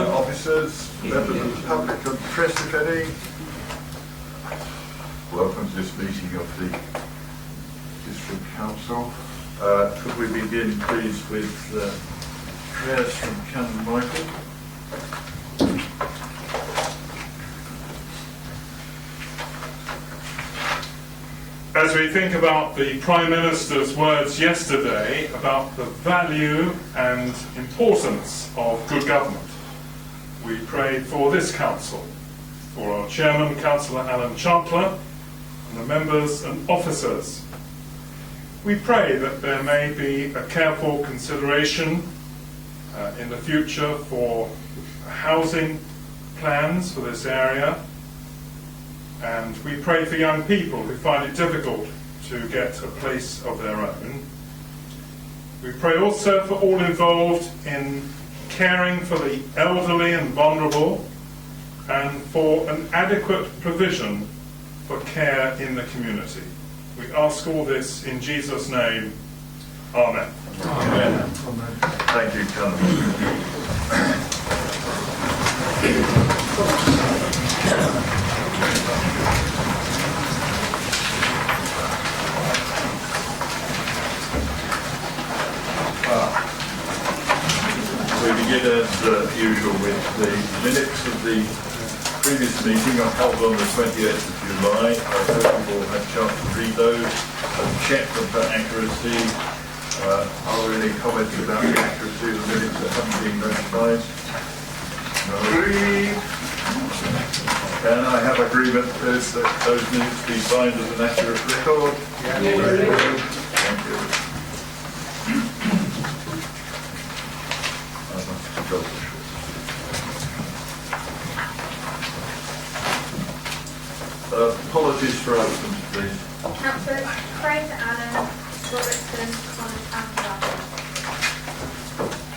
officers, members of the public and press, if any. Welcome to this meeting of the District Council. Could we begin, please, with prayers from Canon Michael? As we think about the Prime Minister's words yesterday about the value and importance of good government, we pray for this Council, for our Chairman, Councillor Alan Champler, and the members and officers. We pray that there may be a careful consideration in the future for housing plans for this area. And we pray for young people who find it difficult to get a place of their own. We pray also for all involved in caring for the elderly and vulnerable, and for an adequate provision for care in the community. We ask all this in Jesus' name. Amen. Amen. Amen. Thank you, Canon. We begin as usual with the minutes of the previous meeting held on the 28th of July. I hope you all had a chance to read those and check them for accuracy. Are there any comments about the accuracy of the minutes that haven't been notified? No. Can I have agreement that those minutes be signed as an accurate record? Thank you. Apologies for absence, please. Councillors Fraser Allen, Robertson, Connors and Bradford.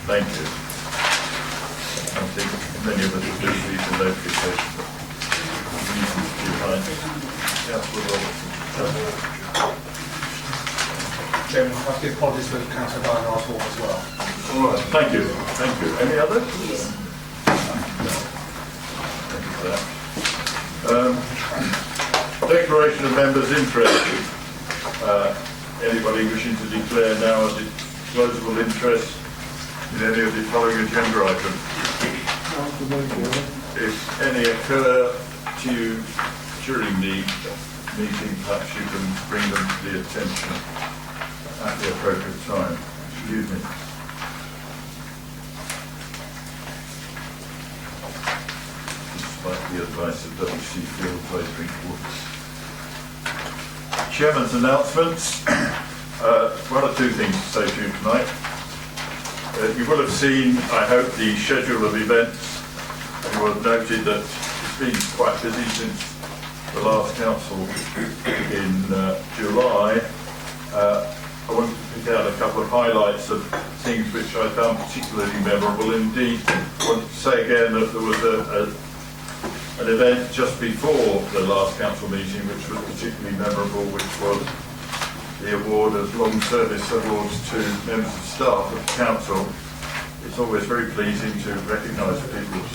Thank you. I think many of us will do these in notification. Councillor Robertson. Chairman, I have to apologise for Councillor Diana Oswald as well. All right, thank you. Thank you. Any others? Thank you for that. Declaration of members' interest. Anybody wishing to declare now a disclosable interest in any of the following agenda items? If any occur to you during the meeting, perhaps you can bring them to the attention at the appropriate time. Excuse me. Despite the advice of W.C. Field, I drink water. Chairman's announcements. One or two things to say to you tonight. You will have seen, I hope, the schedule of events. You will have noted that it's been quite busy since the last council in July. I wanted to pick out a couple of highlights of things which I found particularly memorable. Indeed, I wanted to say again that there was an event just before the last council meeting which was particularly memorable, which was the award of long service awards to members of staff of the council. It's always very pleasing to recognise people's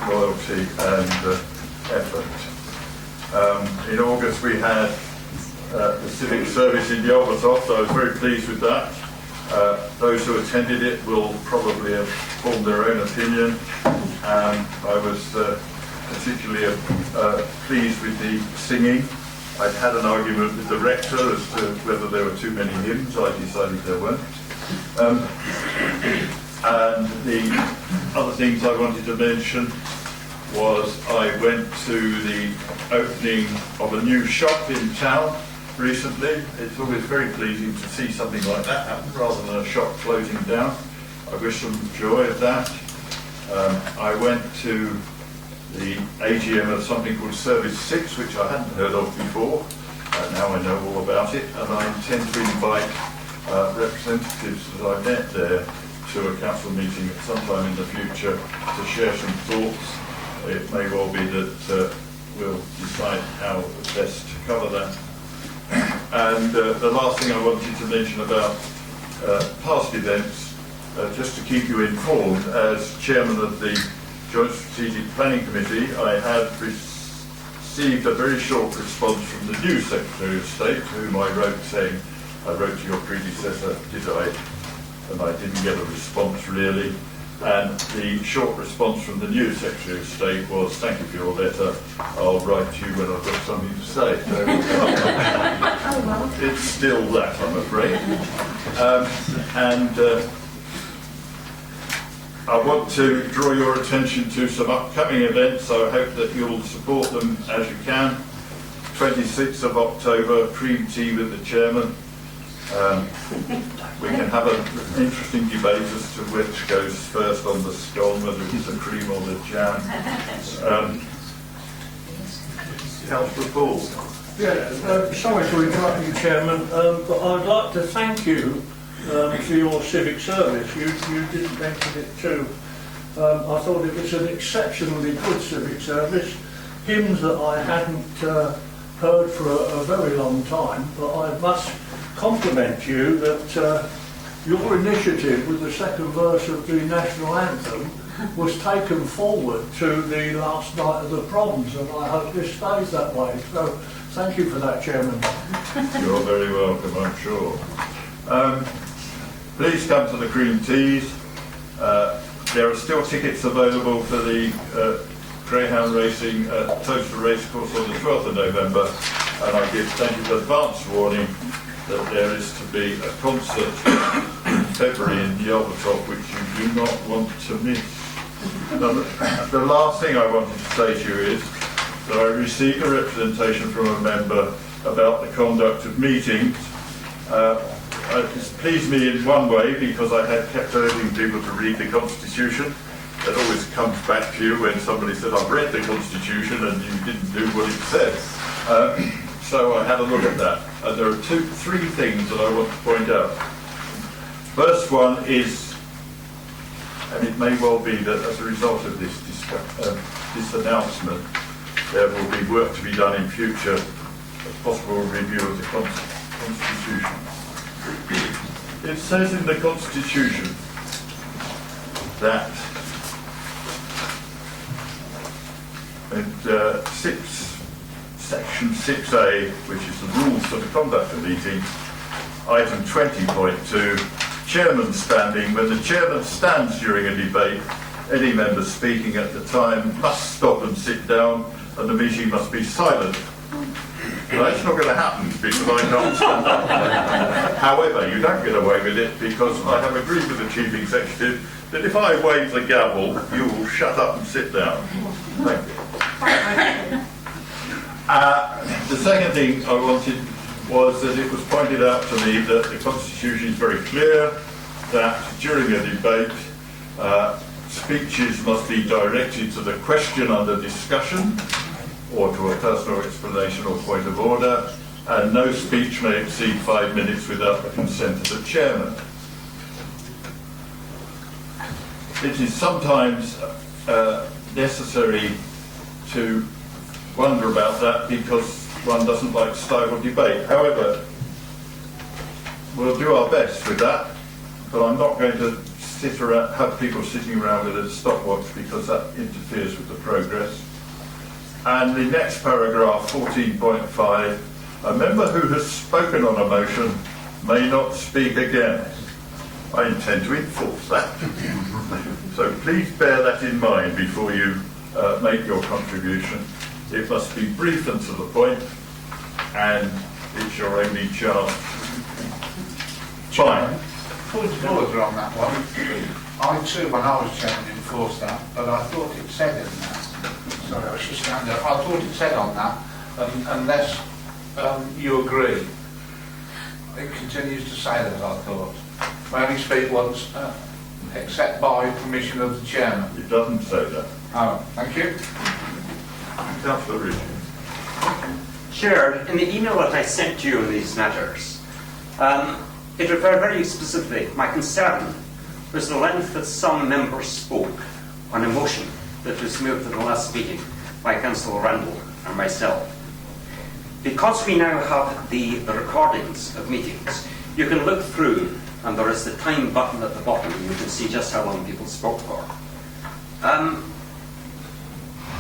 loyalty and effort. In August we had the civic service in Yelvertoft. I was very pleased with that. Those who attended it will probably have formed their own opinion. I was particularly pleased with the singing. I'd had an argument with the rector as to whether there were too many hymns. I decided there weren't. And the other things I wanted to mention was I went to the opening of a new shop in town recently. It's always very pleasing to see something like that happen rather than a shop closing down. I wish them joy of that. I went to the AGM of something called Service 6, which I hadn't heard of before. Now I know all about it, and I intend to invite representatives that I met there to a council meeting at some time in the future to share some thoughts. It may well be that we'll decide how best to cover that. And the last thing I wanted to mention about past events just to keep you informed, as chairman of the Joint Strategic Planning Committee, I have received a very short response from the new Secretary of State, to whom I wrote saying, I wrote to your predecessor, did I? And I didn't get a response really. And the short response from the new Secretary of State was, thank you for your letter, I'll write to you when I've got something to say. So, it's still that, I'm afraid. I want to draw your attention to some upcoming events. I hope that you'll support them as you can. 26th of October, cream tea with the chairman. We can have an interesting debate as to which goes first on the scone, whether it's the cream or the jam. Councillor Paul. Yeah, sorry to interrupt you, Chairman, but I'd like to thank you for your civic service. You didn't mention it too. I thought it was an exceptionally good civic service. Hymns that I hadn't heard for a very long time, but I must compliment you that your initiative with the second verse of the national anthem was taken forward to the last night of the proms, and I hope this stays that way. So thank you for that, Chairman. You're very welcome, I'm sure. Please come to the cream teas. There are still tickets available for the greyhound racing at Toaster Racecourse on the 12th of November, and I give plenty of advance warning that there is to be a concert in February in Yelvertop which you do not want to miss. Now, the last thing I wanted to say to you is that I received a representation from a member about the conduct of meetings. It's pleased me in one way because I had kept urging people to read the Constitution. It always comes back to you when somebody said, I've read the Constitution and you didn't do what it says. So I had a look at that. And there are three things that I want to point out. First one is, and it may well be that as a result of this announcement, there will be work to be done in future, a possible review of the Constitution. It says in the Constitution that Section 6A, which is the rules for the conduct of meetings, item 20.2, chairman standing. When the chairman stands during a debate, any member speaking at the time must stop and sit down, and the meeting must be silent. That's not going to happen because I can't stand up. However, you don't get away with it because I have agreed with the Chief Executive that if I wave the gavel, you will shut up and sit down. Thank you. The second thing I wanted was that it was pointed out to me that the Constitution is very clear that during a debate, speeches must be directed to the question under discussion or to a personal explanation or point of order, and no speech may exceed 5 minutes without the consent of the chairman. It is sometimes necessary to wonder about that because one doesn't like stifled debate. However, we'll do our best with that, but I'm not going to have people sitting around with a stopwatch because that interferes with the progress. And the next paragraph, 14.5, a member who has spoken on a motion may not speak again. I intend to enforce that. So please bear that in mind before you make your contribution. It must be brief and to the point, and it's your only chance. Fine. Point of order on that one. I too, when I was chairman, enforced that, but I thought it said in that. Sorry, I should stand up. I thought it said on that, unless you agree. It continues to say that, I thought. May only speak once, except by permission of the chairman. It doesn't say that. Oh, thank you. Councillor Ridge. Chair, in the email that I sent to you on these matters, it referred very specifically. My concern was the length that some members spoke on a motion that was moved at the last meeting by Councillor Randall and myself. Because we now have the recordings of meetings, you can look through and there is the time button at the bottom, and you can see just how long people spoke for.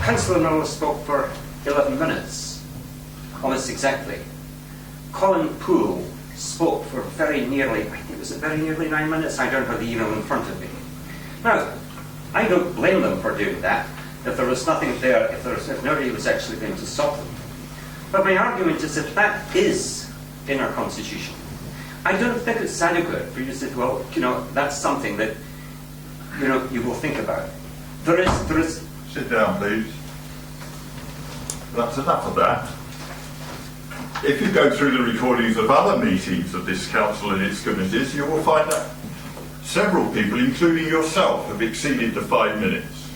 Councillor Miller spoke for 11 minutes, almost exactly. Colin Poole spoke for very nearly, I think it was very nearly 9 minutes. I don't have the email in front of me. Now, I don't blame them for doing that. If there was nothing there, if nobody was actually going to stop them. But my argument is if that is in our constitution, I don't think it's adequate for you to say, well, that's something that, you will think about. There is. Sit down, please. That's enough of that. If you go through the recordings of other meetings of this council and its committees, you will find that several people, including yourself, have exceeded the 5 minutes.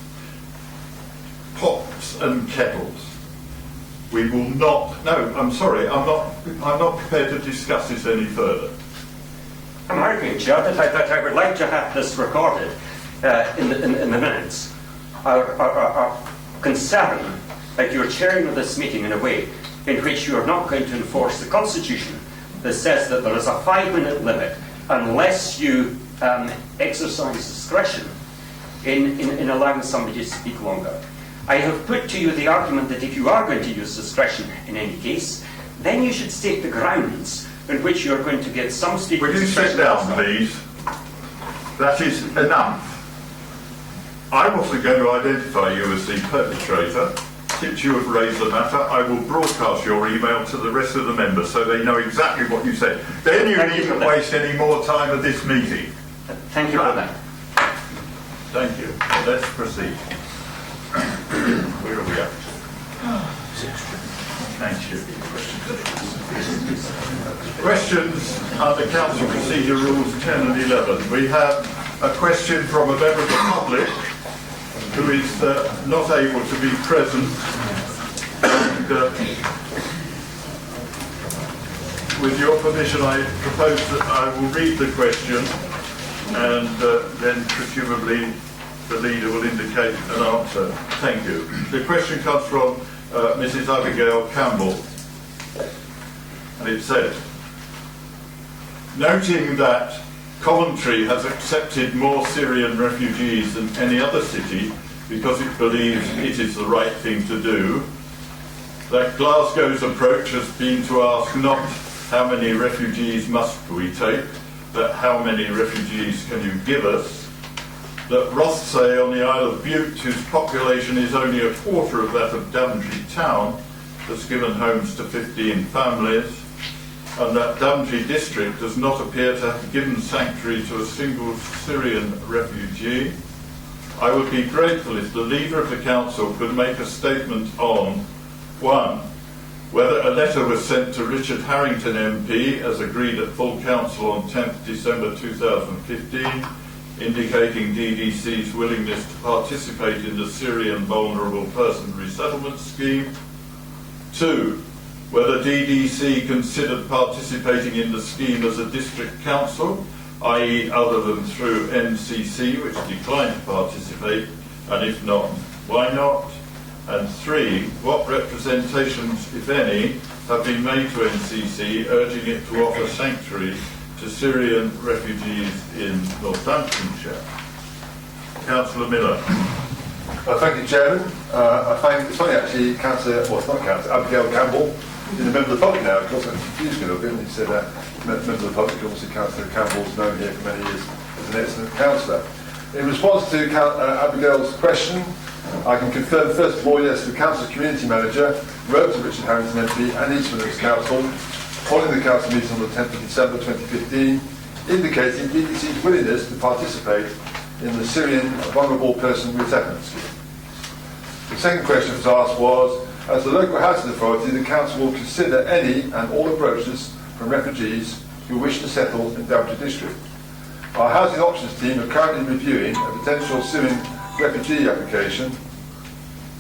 Pots and kettles. We will not. No, I'm sorry. I'm not prepared to discuss this any further. I'm arguing, Chair, that I would like to have this recorded in the minutes. Our concern that you're chairing of this meeting in a way in which you are not going to enforce the Constitution that says that there is a 5-minute limit unless you exercise discretion in allowing somebody to speak longer. I have put to you the argument that if you are going to use discretion in any case, then you should state the grounds in which you are going to get some speakers. Will you sit down, please? That is enough. I wasn't going to identify you as the perpetrator. Since you have raised the matter, I will broadcast your email to the rest of the members so they know exactly what you said. Then you needn't waste any more time at this meeting. Thank you for that. Thank you. Let's proceed. Where are we at? Thank you. Questions under Council Procedure Rules 10 and 11. We have a question from a member of the public who is not able to be present. And, with your permission, I propose that I will read the question and then presumably the leader will indicate an answer. Thank you. The question comes from Mrs. Abigail Campbell, and it says, noting that Coventry has accepted more Syrian refugees than any other city because it believes it is the right thing to do, that Glasgow's approach has been to ask not how many refugees must we take, but how many refugees can you give us, that Rothsay on the Isle of Bute, whose population is only a quarter of that of Daventry town, has given homes to 15 families, and that Daventry district does not appear to have given sanctuary to a single Syrian refugee. I would be grateful if the leader of the council could make a statement on 1. Whether a letter was sent to Richard Harrington MP, as agreed at full council on 10th December 2015, indicating DDC's willingness to participate in the Syrian Vulnerable Person Resettlement Scheme. 2. Whether DDC considered participating in the scheme as a district council, i.e. other than through NCC, which declined to participate, and if not, why not? And 3, what representations, if any, have been made to NCC urging it to offer sanctuary to Syrian refugees in Northamptonshire? Councillor Miller. Thank you, Chairman. I find it's funny actually, Abigail Campbell is a member of the public now. Of course, I'm confused a little bit when he said member of the public. Obviously, Councillor Campbell's known here for many years as an excellent councillor. In response to Abigail's question, I can confirm first of all, yes, the council community manager wrote to Richard Harrington MP and East Midlands Council following the council meeting on the 10th of December 2015, indicating DDC's willingness to participate in the Syrian Vulnerable Person Resettlement Scheme. The second question that was asked was, as the local housing authority, the council will consider any and all approaches from refugees who wish to settle in Daventry district. Our housing options team are currently reviewing a potential Syrian refugee application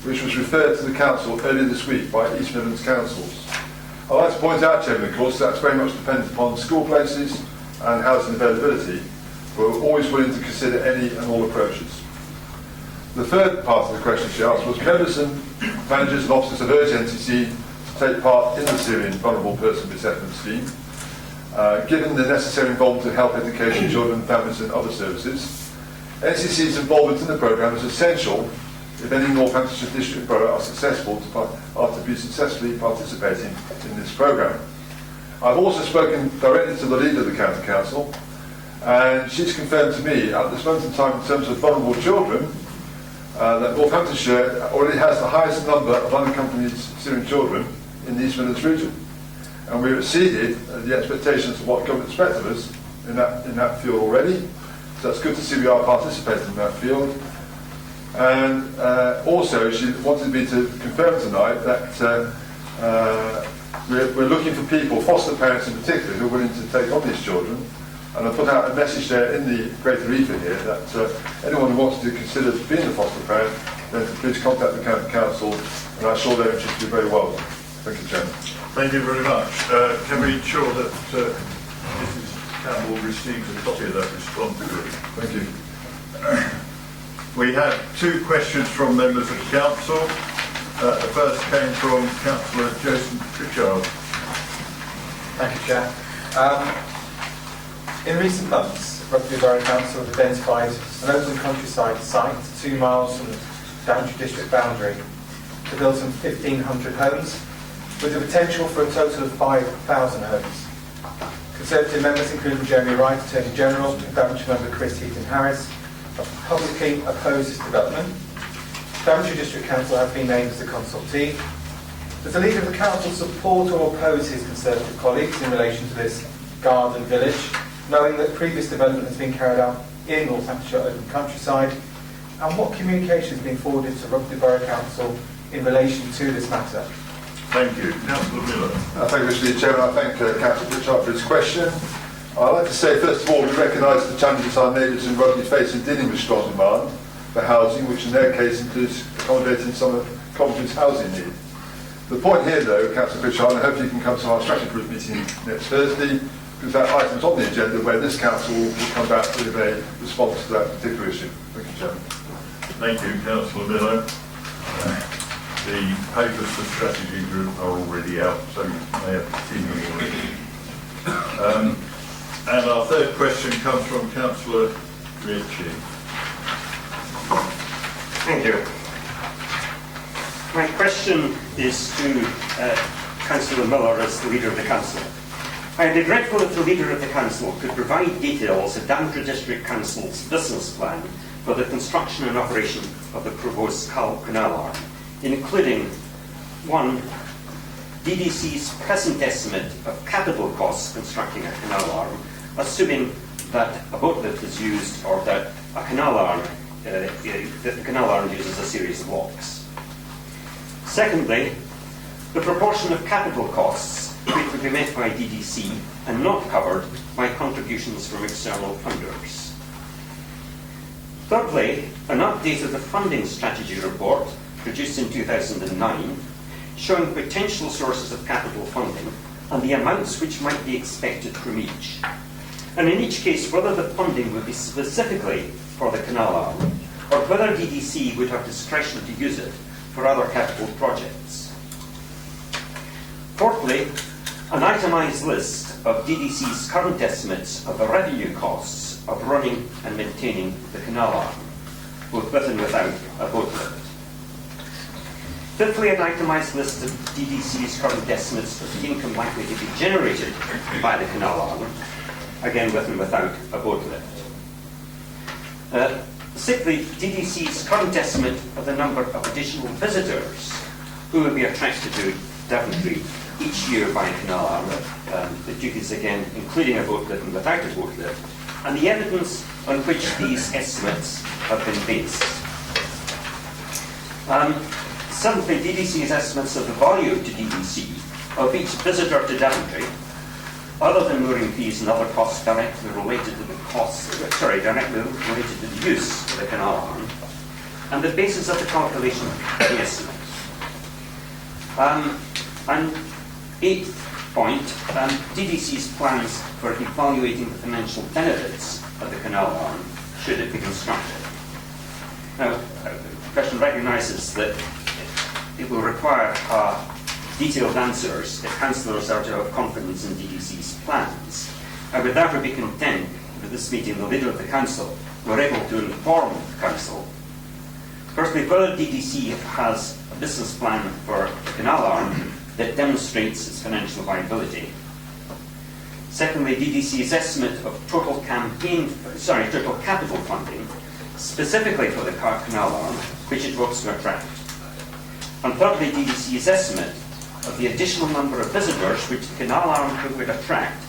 which was referred to the council earlier this week by East Midlands councils. I'd like to point out, Chairman, of course, that's very much dependent upon school places and housing availability, but we're always willing to consider any and all approaches. The third part of the question she asked was, members and managers and officers have urged NCC to take part in the Syrian Vulnerable Person Resettlement Scheme. given the necessary involvement of health, education, children, families and other services. NCC's involvement in the programme is essential if any Northamptonshire district borough are successful to be successfully participating in this programme. I've also spoken directly to the leader of the County Council, and she's confirmed to me at this moment in time, in terms of vulnerable children, that Northamptonshire already has the highest number of unaccompanied Syrian children in the East Midlands region. And we've exceeded the expectations of what government expects of us in that field already. So it's good to see we are participating in that field. And also, she wanted me to confirm tonight that we're looking for people, foster parents in particular, who are willing to take on these children. And I put out a message there in the Greater Ether here that anyone who wants to consider being a foster parent, then please contact the County Council, and I'm sure their interest will be very welcome. Thank you, Chairman. Thank you very much. Can we ensure that Mrs. Campbell receives a copy of that response? Thank you. We have two questions from members of the Council. The first came from Councillor Jason Pritchard. Thank you, Chair. In recent months, Rugby Borough Council have identified an open countryside site 2 miles from the Daventry district boundary to build some 1,500 homes, with the potential for a total of 5,000 homes. Conservative members, including Jeremy Wright, Attorney General, and Daventry member Chris Heaton-Harris, have publicly opposed this development. Daventry District Council has been named as a consultee. Does the leader of the council support or oppose his Conservative colleagues in relation to this garden village, knowing that previous development has been carried out in Northamptonshire open countryside? And what communication has been forwarded to Rugby Borough Council in relation to this matter? Thank you. Councillor Miller. Thank you, Mr. Chairman. I thank Councillor Pritchard for his question. I'd like to say, first of all, we recognise the challenges our neighbours in Rugby face in dealing with strong demand for housing, which in their case includes accommodating some of Coventry's housing need. The point here, though, Councillor Pritchard, and I hope you can come to our strategy group meeting next Thursday, because that item's on the agenda where this council will come back with a response to that particular issue. Thank you, Chairman. Thank you, Councillor Miller. The papers for strategy group are already out, so you may have seen them already. And our third question comes from Councillor Ritchie. Thank you. My question is to Councillor Miller as the leader of the council. I would be grateful if the leader of the council could provide details of Daventry District Council's business plan for the construction and operation of the proposed canal arm, including 1. DDC's present estimate of capital costs constructing a canal arm, assuming that a boat lift is used or that a canal arm, the canal arm uses a series of locks. Secondly, the proportion of capital costs which would be met by DDC and not covered by contributions from external funders. Thirdly, an update of the funding strategy report produced in 2009 showing potential sources of capital funding and the amounts which might be expected from each. And in each case, whether the funding would be specifically for the canal arm or whether DDC would have discretion to use it for other capital projects. Fourthly, an itemised list of DDC's current estimates of the revenue costs of running and maintaining the canal arm, both with and without a boat lift. Fifthly, an itemised list of DDC's current estimates of the income likely to be generated by the canal arm, again with and without a boat lift. Sixthly, DDC's current estimate of the number of additional visitors who will be attracted to Daventry each year by a canal arm, the duties again including a boat lift and without a boat lift, and the evidence on which these estimates have been based. Seventhly, DDC's estimates of the value to DDC of each visitor to Daventry, other than mooring fees and other costs directly related to the directly related to the use of the canal arm, and the basis of the calculation of the estimate. And eighth point, DDC's plans for evaluating the financial benefits of the canal arm should it be constructed. Now, the question recognises that it will require detailed answers if councillors are to have confidence in DDC's plans. I would therefore be content with this meeting the leader of the council were able to inform the council. Firstly, whether DDC has a business plan for the canal arm that demonstrates its financial viability. Secondly, DDC's estimate of total capital funding, specifically for the canal arm, which it hopes to attract. And thirdly, DDC's estimate of the additional number of visitors which the canal arm would attract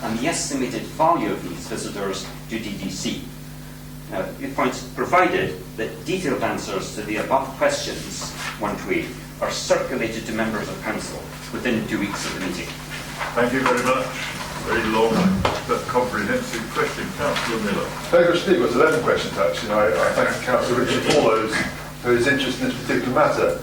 and the estimated value of these visitors to DDC. Now, it points provided that detailed answers to the above questions, 1 to 8, are circulated to members of council within 2 weeks of the meeting. Thank you very much. Very long but comprehensive question. Councillor Miller. Thank you, Steve. It was 11 questions actually. I thank Councillor Ritchie for those for his interest in this particular matter.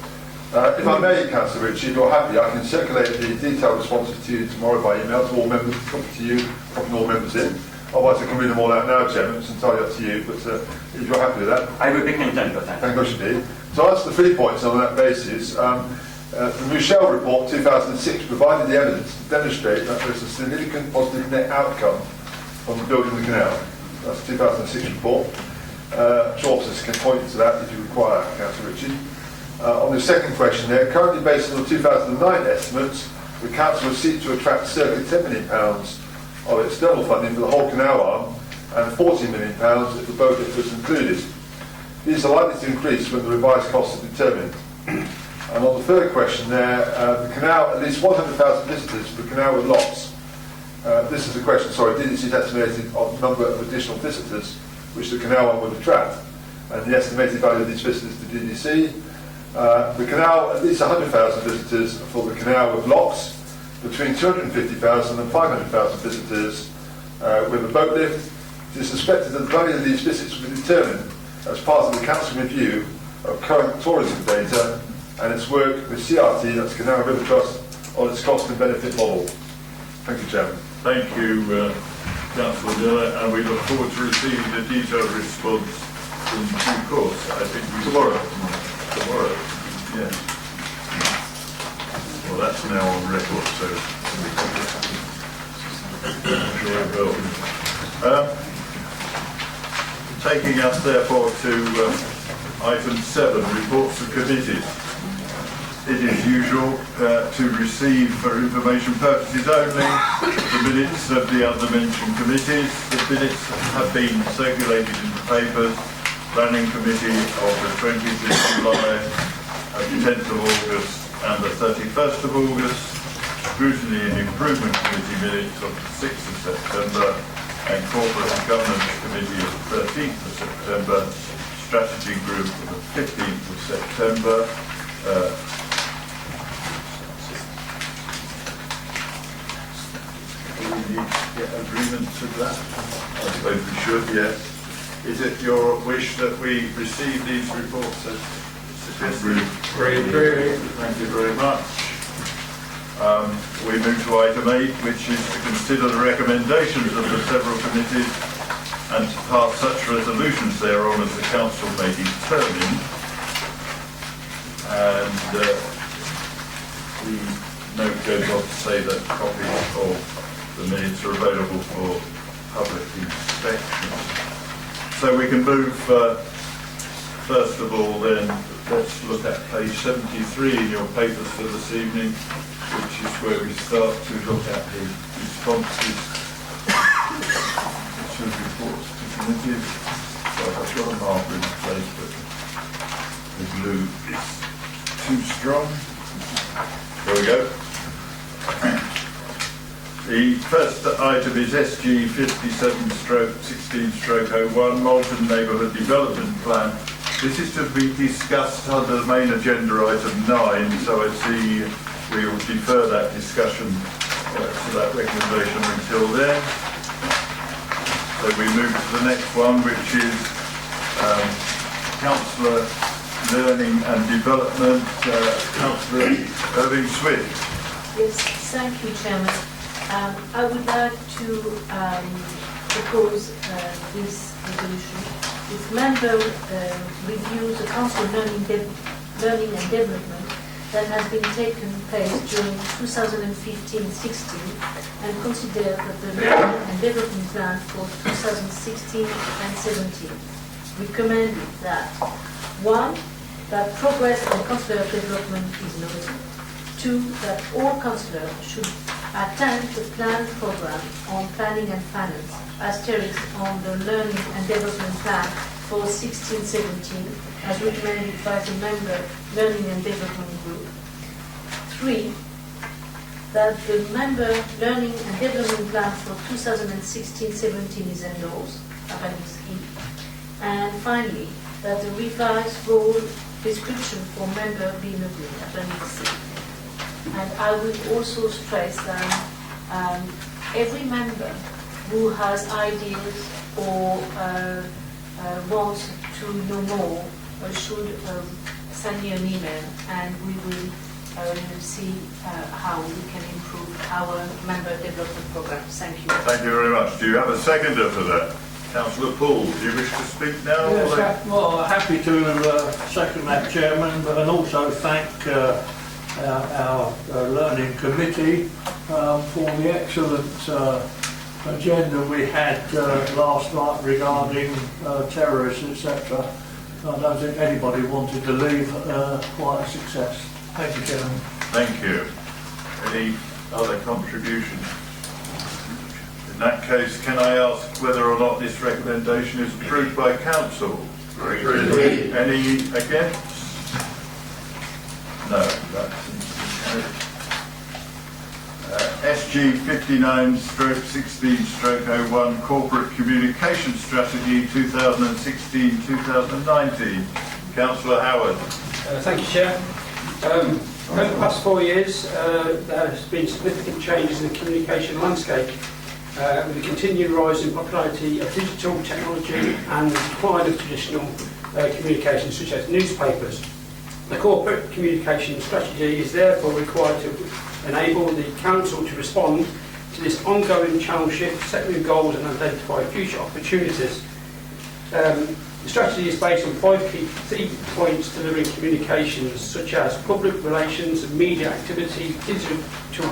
If I may, Councillor Ritchie, if you're happy, I can circulate the detailed responses to you tomorrow by email to all members, to you, copying all members in. Otherwise, I can read them all out now, Chairman. It's entirely up to you, but if you're happy with that. I would be content with that. Thank you, indeed. So that's the 3 points on that basis. The Michel report 2006 provided the evidence to demonstrate that there's a significant positive net outcome from building the canal. That's the 2006 report. Sure, officers can point to that if you require, Councillor Ritchie. On the second question there, currently based on the 2009 estimates, the council will seek to attract circa £10 million of external funding for the whole canal arm and £40 million if the boat lift was included. These are likely to increase when the revised costs are determined. And on the third question there, the canal, at least 100,000 visitors for the canal with locks. This is a question, DDC's estimated number of additional visitors which the canal arm would attract, and the estimated value of these visitors to DDC. The canal, at least 100,000 visitors for the canal with locks, between 250,000 and 500,000 visitors with a boat lift. It is suspected that the value of these visits will be determined as part of the council review of current tourism data and its work with CRT, that's Canal River Trust, on its cost and benefit model. Thank you, Chairman. Thank you, Councillor Miller, and we look forward to receiving the detailed response in due course. I think tomorrow. Yes. Well, that's now on record, so there we go. Taking us therefore to item 7, reports of committees. It is usual to receive for information purposes only the minutes of the undermentioned committees. The minutes have been circulated in the papers. Planning Committee of the 20th of July, the 10th of August and the 31st of August. Scrutiny and Improvement Committee minutes of the 6th of September and Corporate and Governance Committee of the 13th of September. Strategy Group of the 15th of September. Do we need to get agreement to that? I suppose we should, yes. Is it your wish that we receive these reports as suggested? Thank you very much. We move to item 8, which is to consider the recommendations of the several committees and to pass such resolutions thereon as the council may determine. And the note goes on to say that copies of the minutes are available for public inspection. So we can move, first of all then, let's look at page 73 in your papers for this evening, which is where we start to look at the responses to reports to committees. So I've got a marker in place, but the blue is too strong. There we go. The first item is SG 57/16/01, Malton Neighbourhood Development Plan. This is to be discussed under the main agenda item 9, so I see we will defer that discussion to that recommendation until then. So we move to the next one, which is Councillor Learning and Development, Councillor Irving Swift. Yes, thank you, Chairman. I would like to propose this resolution. This member reviews the Council Learning and Development that has been taken place during 2015-16 and consider that the learning and development plan for 2016 and 17 recommended that 1. That progress on councillor development is noted. 2. That all councillors should attend the planned programme on planning and finance, asterisk on the learning and development plan for 16-17, as recommended by the member Learning and Development Group. 3. That the member Learning and Development Plan for 2016-17 is endorsed, appendix E. And finally, that the revised role description for member being agreed, appendix C. And I will also stress that every member who has ideas or wants to know more should send me an email, and we will see how we can improve our member development program. Thank you. Thank you very much. Do you have a seconder for that? Councillor Poole, do you wish to speak now? Yes, well, happy to second that, Chairman, and also thank our Learning Committee for the excellent agenda we had last night regarding terrorists, etc. I don't think anybody wanted to leave quite a success. Thank you, Chairman. Thank you. Any other contributions? In that case, can I ask whether or not this recommendation is approved by Council? Agreed. Any against? No. That seems to be carried. SG 59/16/01 Corporate Communication Strategy 2016-2019. Councillor Howard. Thank you, Chair. Over the past 4 years, there has been significant changes in the communication landscape, with the continued rise in popularity of digital technology and the decline of traditional communications such as newspapers. The corporate communication strategy is therefore required to enable the Council to respond to this ongoing channel shift, set new goals and identify future opportunities. The strategy is based on 5 key points delivering communications, such as public relations and media activities, digital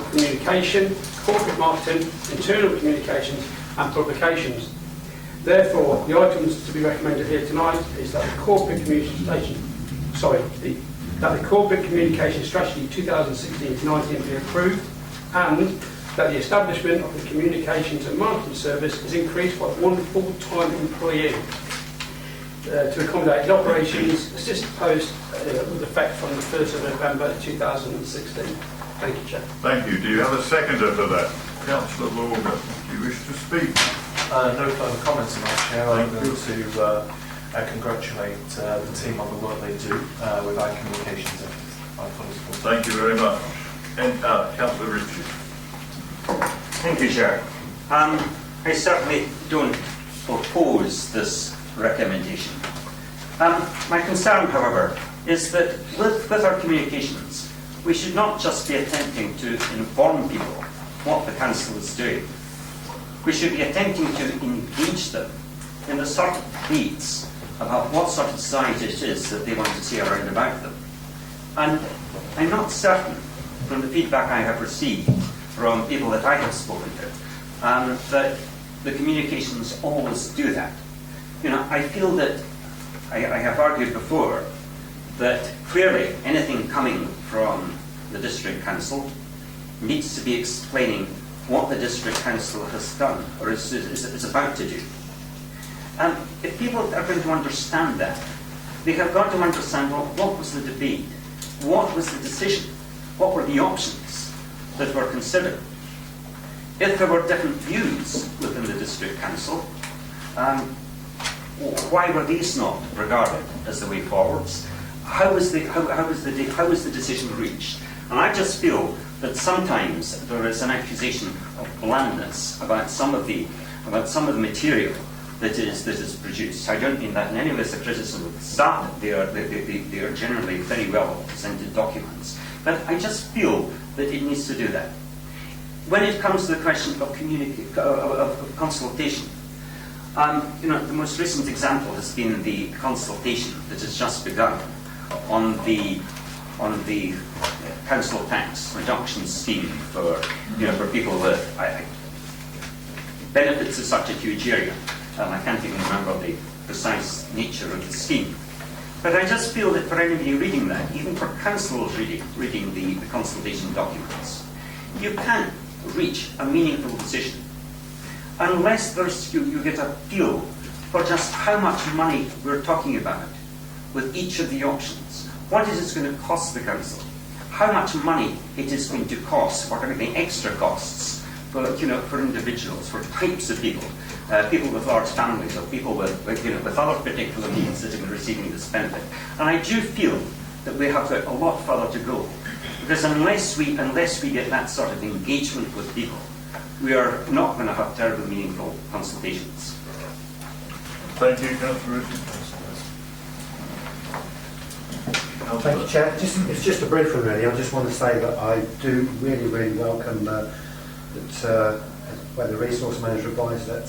communication, corporate marketing, internal communications and publications. Therefore, the items to be recommended here tonight is that the corporate communication strategy 2016-19 be approved, and that the establishment of the communications and marketing service is increased by 1 full-time employee to accommodate the operations assist post with effect from the 1st of November 2016. Thank you, Chair. Thank you. Do you have a seconder for that? Councillor Morgan, do you wish to speak? No further comments on that, Chair. I'm going to congratulate the team on the work they do with our communications efforts. I fully support. Thank you very much. And Councillor Richard. Thank you, Chair. I certainly don't oppose this recommendation. My concern, however, is that with our communications, we should not just be attempting to inform people what the Council is doing. We should be attempting to engage them in the sort of debates about what sort of society it is that they want to see around about them. And I'm not certain, from the feedback I have received from people that I have spoken to, that the communications always do that. You know, I feel that, I have argued before, that clearly anything coming from the District Council needs to be explaining what the District Council has done or is about to do. And if people are going to understand that, they have got to understand, well, what was the debate? What was the decision? What were the options that were considered? If there were different views within the District Council, why were these not regarded as the way forwards? How was the decision reached? And I just feel that sometimes there is an accusation of blandness about some of the material that is produced. I don't mean that in any way as a criticism of the staff. They are generally very well presented documents. But I just feel that it needs to do that. When it comes to the question of consultation, the most recent example has been the consultation that has just begun on the council tax reduction scheme for, for people with benefits of such a huge area. I can't even remember the precise nature of the scheme. But I just feel that for anybody reading that, even for councillors reading the consultation documents, you can't reach a meaningful decision unless you get a feel for just how much money we're talking about with each of the options. What is it going to cost the council? How much money it is going to cost? What are the extra costs for individuals, for types of people, people with large families, or people with other particular needs that are receiving this benefit? And I do feel that we have got a lot further to go, because unless we get that sort of engagement with people, we are not going to have terribly meaningful consultations. Thank you, Councillor Richard. Thank you, Chair. It's just a brief one, really. I just want to say that I do really welcome that when the resource manager advised that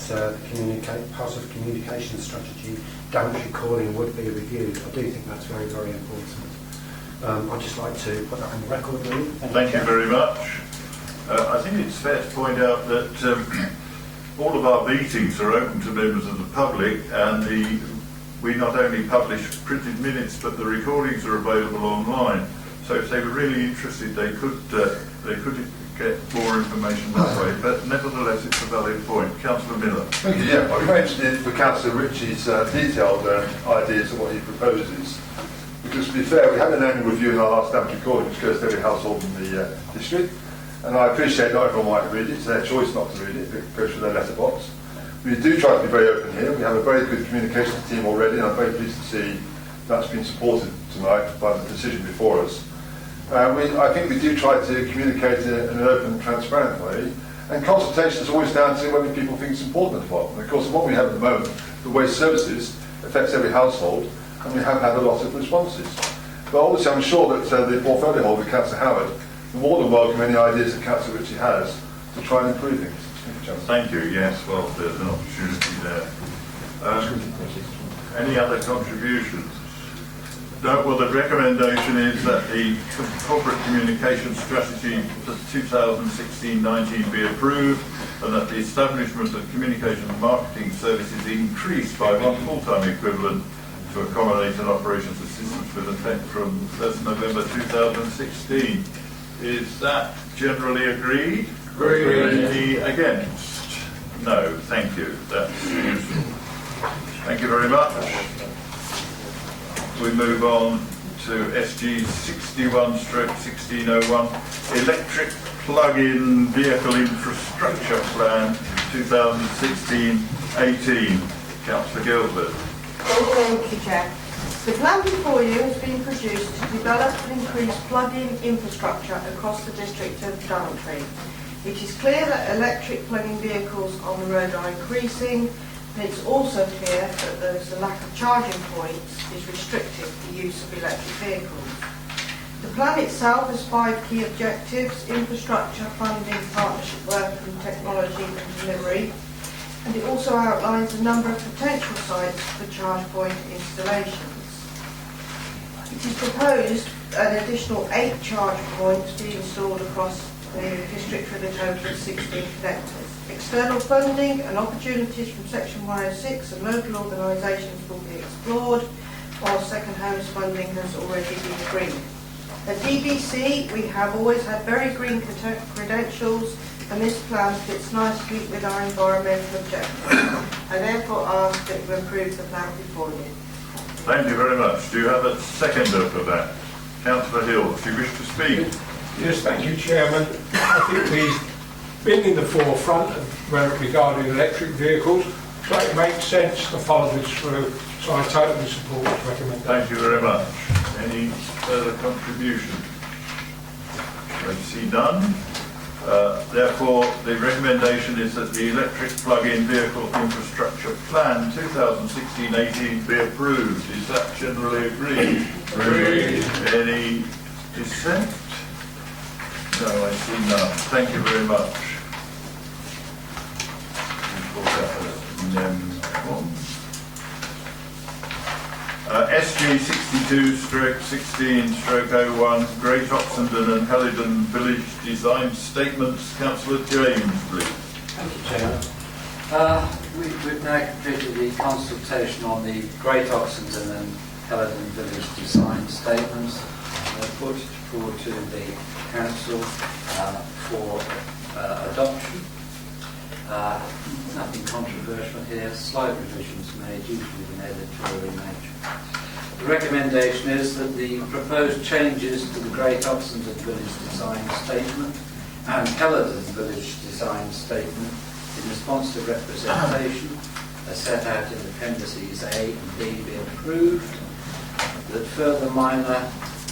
part of communication strategy, Daventry calling would be reviewed. I do think that's very important. I'd just like to put that on the record, really. Thank you very much. I think it's fair to point out that all of our meetings are open to members of the public, and we not only publish printed minutes, but the recordings are available online. So if they were really interested, they could get more information that way. But nevertheless, it's a valid point. Councillor Miller. Thank you. Yeah, I'm very interested for Councillor Ritchie's detailed ideas of what he proposes. Because to be fair, we had an annual review in our last Daventry recording, which goes to every household in the district. And I appreciate not everyone might read it. It's their choice not to read it. It goes through their letterbox. We do try to be very open here. We have a very good communications team already, and I'm very pleased to see that's been supported tonight by the decision before us. I think we do try to communicate in an open and transparent way, and consultation is always down to whether people think it's important or not. And of course, what we have at the moment, the waste services, affects every household, and we have had a lot of responses. But obviously, I'm sure that the portfolio holder, Councillor Howard, is more than welcome any ideas that Councillor Ritchie has to try and improve things. Thank you. Yes, well, there's an opportunity there. Any other contributions? No, well, the recommendation is that the corporate communication strategy for 2016-19 be approved, and that the establishment of communication and marketing services increased by one full-time equivalent to accommodate an operations assistant with effect from 1st November 2016. Is that generally agreed? Any against? No, thank you. That's useful. Thank you very much. We move on to SG 61/1601, Electric Plug-in Vehicle Infrastructure Plan 2016-18. Councillor Gilbert. Thank you, Chair. The plan before you has been produced to develop and increase plug-in infrastructure across the district of Daventry. It is clear that electric plug-in vehicles on the road are increasing, and it's also clear that there's a lack of charging points is restricting the use of electric vehicles. The plan itself has 5 key objectives: infrastructure, funding, partnership work and technology and delivery. And it also outlines a number of potential sites for charge point installations. It is proposed an additional 8 charge points be installed across the district with a total of 16 connectors. External funding and opportunities from Section 106 and local organisations will be explored, while second homes funding has already been agreed. At DBC, we have always had very green credentials, and this plan fits nicely with our environmental objectives. I therefore ask that you approve the plan before you. Thank you very much. Do you have a seconder for that? Councillor Hill, if you wish to speak. Yes, thank you, Chairman. I think we've been in the forefront regarding electric vehicles, so it makes sense to follow this through. So I totally support this recommendation. Thank you very much. Any further contribution? I see none. Therefore, the recommendation is that the electric plug-in vehicle infrastructure plan 2016-18 be approved. Is that generally agreed? Agreed. Any dissent? No, I see none. Thank you very much. SG 62/16/01, Great Oxenden and Helidon Village Design Statements. Councillor James, please. Thank you, Chairman. We've now completed the consultation on the Great Oxenden and Helidon Village Design Statements. Put it forward to the Council for adoption. Nothing controversial here, slight revisions made, usually of an editorial nature. The recommendation is that the proposed changes to the Great Oxenden Village Design Statement and Helidon Village Design Statement in response to representation as set out in Appendices A and B be approved, that further minor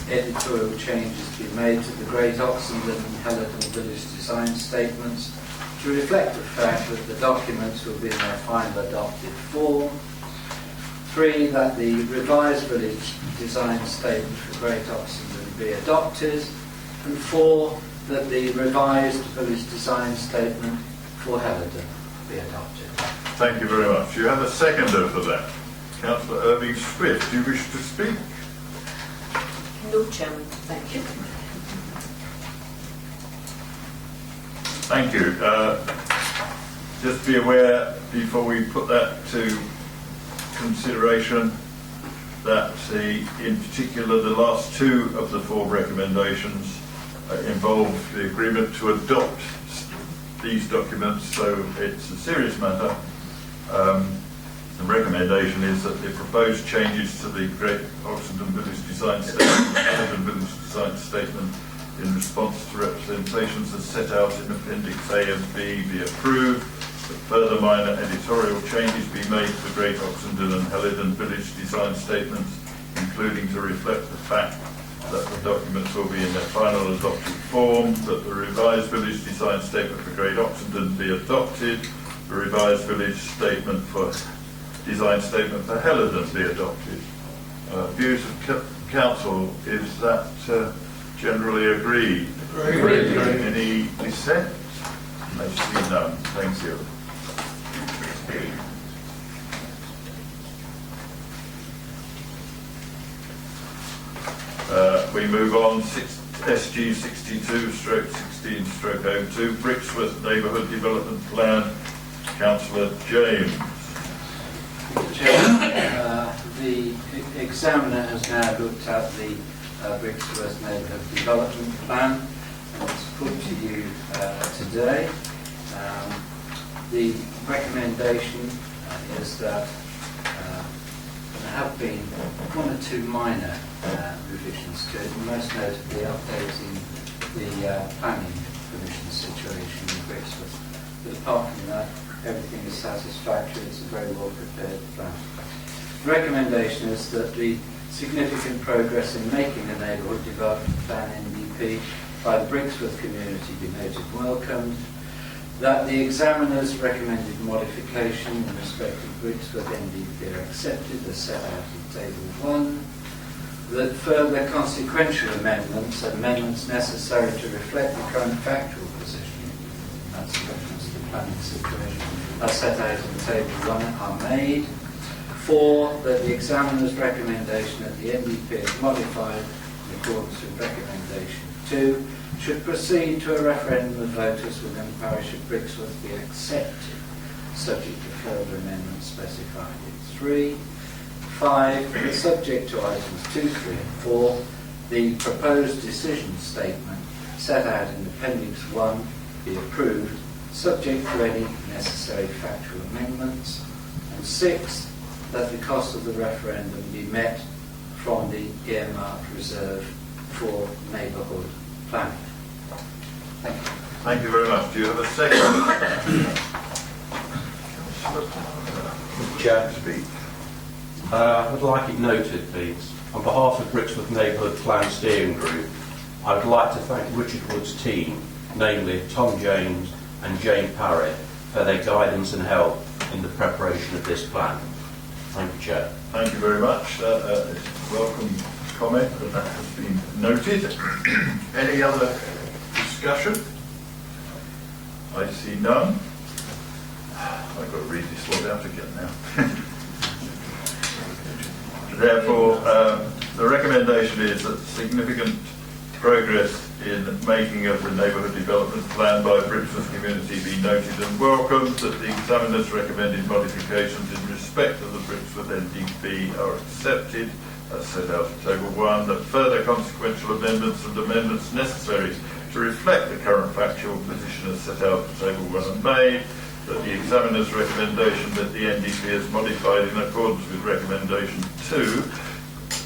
editorial changes be made to the Great Oxenden and Helidon Village Design Statements to reflect the fact that the documents will be in their final adopted form. 3, that the revised village design statement for Great Oxenden be adopted. And 4, that the revised village design statement for Helidon be adopted. Thank you very much. You have a seconder for that. Councillor Irving Swift, do you wish to speak? No, Chairman, thank you. Thank you. Just be aware, before we put that to consideration, that in particular the last 2 of the 4 recommendations involve the agreement to adopt these documents, so it's a serious matter. The recommendation is that the proposed changes to the Great Oxenden Village Design Statement and Village Design Statement in response to representations as set out in Appendix A and B be approved, that further minor editorial changes be made to the Great Oxenden and Helidon Village Design Statements, including to reflect the fact that the documents will be in their final adopted form, that the revised village design statement for Great Oxenden be adopted, the revised village statement for design statement for Helidon be adopted. Views of council, is that generally agreed? Agreed. Any dissent? I see none. Thank you. We move on. SG 62/16/02, Brixworth Neighbourhood Development Plan. Councillor James. Chairman, the examiner has now looked at the Brixworth Neighbourhood Development Plan, and it's put to you today. The recommendation is that there have been 1 or 2 minor revisions to it, most notably updating the planning permission situation in Brixworth. But apart from that, everything is satisfactory. It's a very well prepared plan. The recommendation is that the significant progress in making a neighbourhood development plan NDP by the Brixworth community be noted and welcomed, that the examiner's recommended modification in respect of Brixworth NDP are accepted as set out in Table 1, that further consequential amendments necessary to reflect the current factual position, that's a reference to the planning situation, as set out in Table 1 are made. 4, that the examiner's recommendation that the NDP is modified in accordance with recommendation 2 should proceed to a referendum of voters within the parish of Brixworth be accepted, subject to further amendments specified in 3. 5, that subject to items 2, 3 and 4, the proposed decision statement set out in Appendix 1 be approved, subject to any necessary factual amendments. And 6, that the cost of the referendum be met from the earmarked reserve for neighbourhood planning. Thank you. Thank you very much. Do you have a second? Chair. Speak. I would like it noted, please, on behalf of Brixworth Neighbourhood Plan Steering Group, I would like to thank Richard Wood's team, namely Tom James and Jane Parrott, for their guidance and help in the preparation of this plan. Thank you, Chair. Thank you very much. Welcome comment, and that has been noted. Any other discussion? I see none. I've got to read this one out again now. Therefore, the recommendation is that significant progress in making of the neighbourhood development plan by Brixworth community be noted and welcomed, that the examiner's recommended modifications in respect of the Brixworth NDP are accepted as set out in table 1, that further consequential amendments and amendments necessary to reflect the current factual position as set out in table 1 are made, that the examiner's recommendation that the NDP is modified in accordance with recommendation 2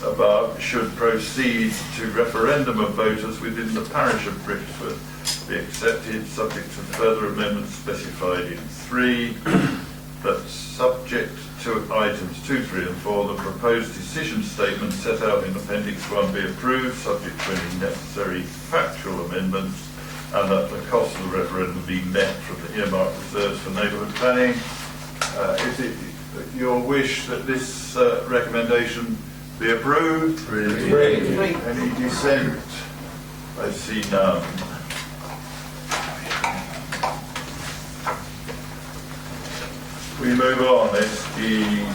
above should proceed to referendum of voters within the parish of Brixworth be accepted, subject to further amendments specified in 3, that subject to items 2, 3 and 4, the proposed decision statement set out in Appendix 1 be approved, subject to any necessary factual amendments, and that the cost of the referendum be met from the earmarked reserves for neighbourhood planning. Is it your wish that this recommendation be approved? Any dissent? I see none. We move on. SG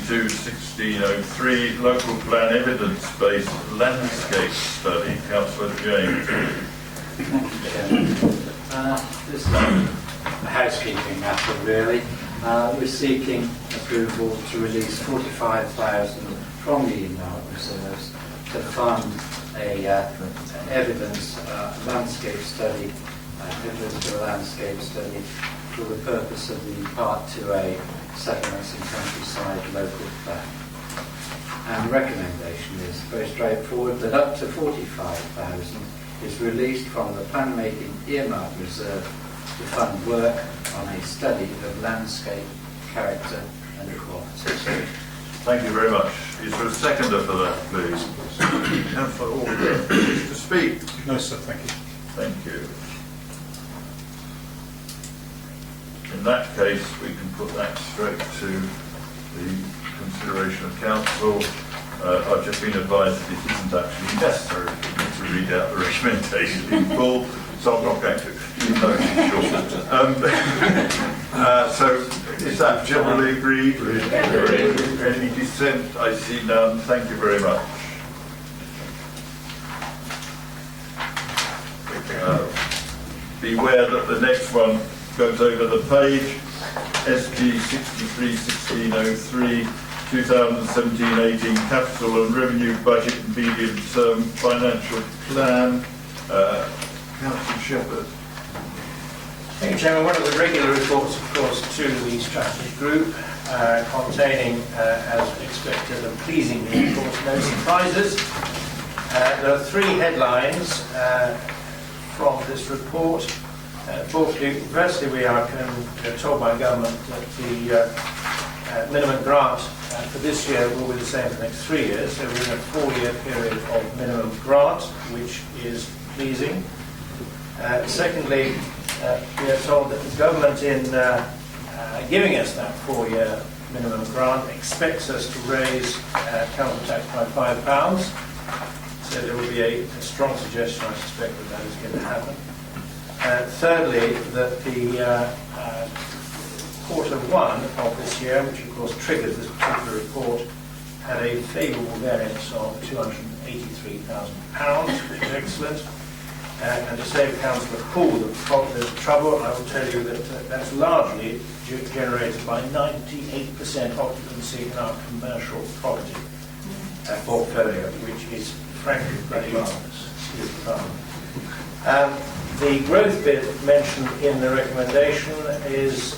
62-1603, local plan evidence-based landscape study. Councillor James. This is a housekeeping matter, really. We're seeking approval to release 45,000 from the earmarked reserves to fund a evidence landscape study, evidence of a landscape study for the purpose of the Part 2A settlements and countryside local plan. And recommendation is very straightforward, that up to 45,000 is released from the plan-making earmarked reserve to fund work on a study of landscape, character and quality. Thank you very much. Is there a seconder for that, please? Councillor Alder, wish to speak? No, sir, thank you. Thank you. In that case, we can put that straight to the consideration of council. I've just been advised that it isn't actually necessary for me to read out the recommendation in full, so I'm not going to. So, is that generally agreed? Any dissent? I see none. Thank you very much. Beware that the next one goes over the page. SG 63-1603, 2017-18 Capital and Revenue Budget and Medium-Term Financial Plan. Councillor Shepherd. Thank you, Chairman. One of the regular reports, of course, to the strategy group, containing, as expected, and pleasingly, of course, no surprises. There are 3 headlines from this report. Firstly, we are told by government that the minimum grant for this year will be the same for the next 3 years. So we're in a 4-year period of minimum grant, which is pleasing. Secondly, we are told that the government, in giving us that 4-year minimum grant, expects us to raise council tax by £5. So there will be a strong suggestion, I suspect, that that is going to happen. Thirdly, that the quarter 1 of this year, which of course triggers this particular report, had a favourable variance of £283,000, which is excellent. And to save Councillor Poole the trouble, I will tell you that that's largely generated by 98% occupancy in our commercial property portfolio, which is frankly very marvellous. The growth bit mentioned in the recommendation is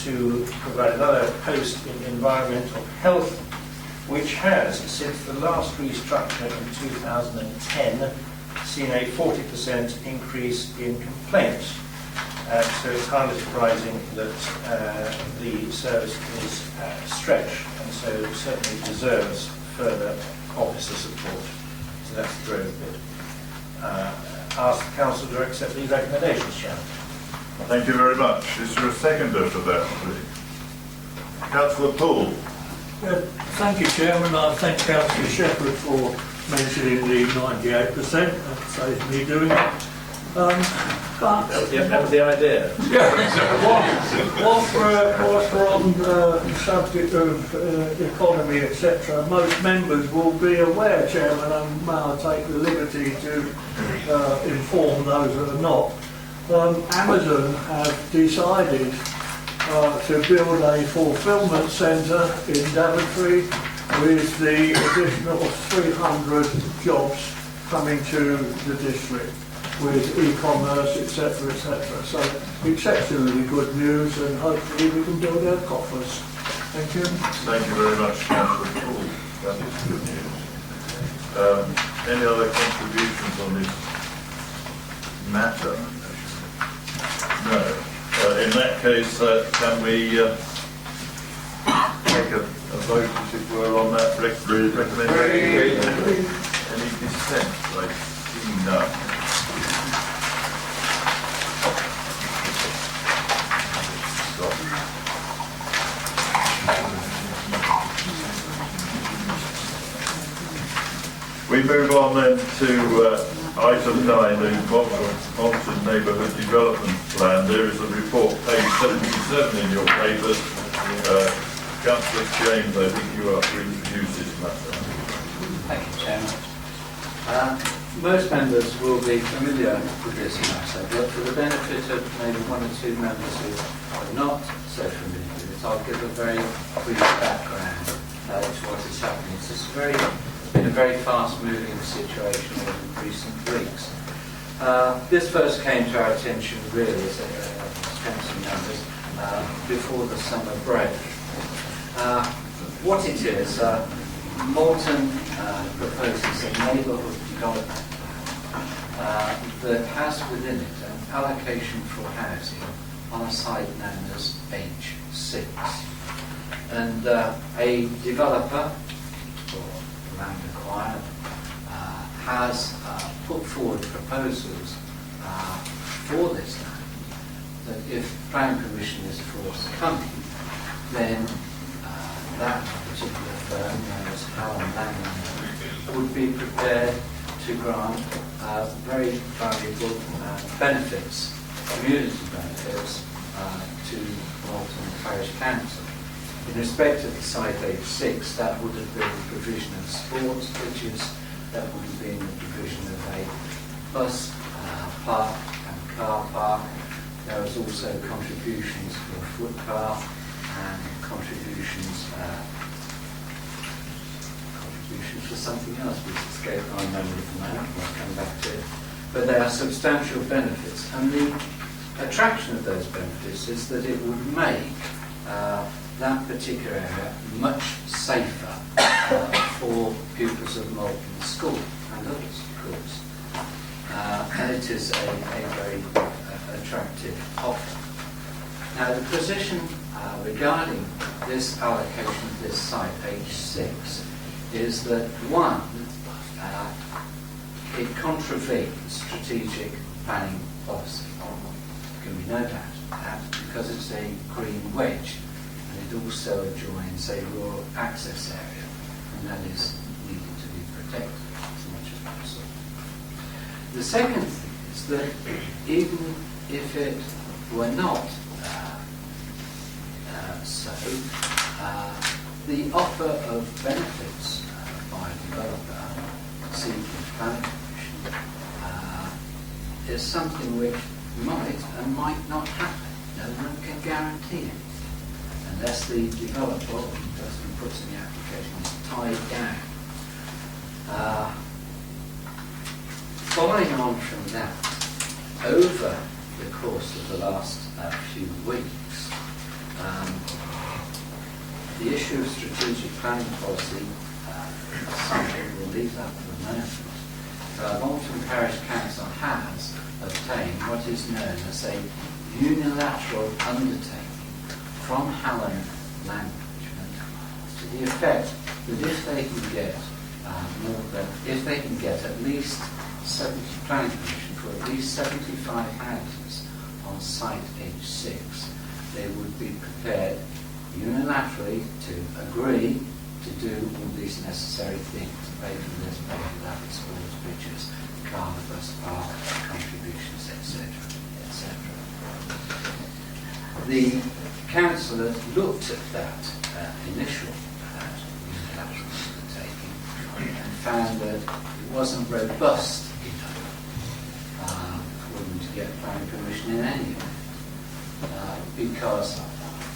to provide another post in environmental health, which has, since the last restructure in 2010, seen a 40% increase in complaints. So it's hardly surprising that the service is stretched, and so certainly deserves further officer support. So that's the growth bit. Ask the Council to accept these recommendations, Chairman. Thank you very much. Is there a seconder for that, please? Councillor Poole. Thank you, Chairman. I thank Councillor Shepherd for mentioning the 98%. That saves me doing it. But That was the idea. whilst we're on the subject of economy, etc., most members will be aware, Chairman, and may I take the liberty to inform those that are not. Amazon have decided to build a fulfilment centre in Daventry with the additional 300 jobs coming to the district with e-commerce, etc., etc. So exceptionally good news, and hopefully we can build our coffers. Thank you. Thank you very much, Councillor Paul. That is good news. Any other contributions on this matter? No. In that case, can we take a vote, as it were, on that recommendation? Any dissent? I see none. We move on then to item 9, the Monson Neighbourhood Development Plan. There is a report, page 77 in your papers. Councillor James, I think you are to introduce this matter. Thank you, Chairman. Most members will be familiar with this matter, but for the benefit of maybe one or two members who are not so familiar with it, I'll give a very brief background to what is happening. It's been a very fast-moving situation in recent weeks. This first came to our attention really as council members before the summer break. What it is, Malton proposes a neighbourhood development that has within it an allocation for housing on a site known as H6. And a developer, or land acquirer, has put forward proposals for this land that if planning permission is forthcoming, then that particular firm, known as Hallam Land, would be prepared to grant very valuable benefits, community benefits, to Malton Parish Council. In respect of the site H6, that would have been the provision of sports pitches, that would have been the provision of a bus park and car park. There was also contributions for a footpath and contributions for something else which escaped my memory at the moment. I'll come back to it. But there are substantial benefits, and the attraction of those benefits is that it would make that particular area much safer for pupils of Malton School and others, of course. And it is a very attractive offer. Now, the position regarding this allocation of this site, H6, is that one, it contravenes strategic planning policy. There can be no doubt about that, because it's a green wedge, and it also adjoins a rural access area, and that is needed to be protected as much as possible. The second thing is that even if it were not so, the offer of benefits by a developer seeking planning permission is something which might and might not happen. No one can guarantee it unless the developer or the person who puts in the application is tied down. Following on from that, over the course of the last few weeks, the issue of strategic planning policy is something we'll leave that for the moment. Malton Parish Council has obtained what is known as a unilateral undertaking from Hallam Land Management to the effect that if they can get at least 70 planning permission for at least 75 houses on site H6, they would be prepared unilaterally to agree to do all these necessary things, pay for this, pay for that, sports pitches, car, bus park, contributions, The council has looked at that initial unilateral undertaking and found that it wasn't robust enough for them to get planning permission in any event, because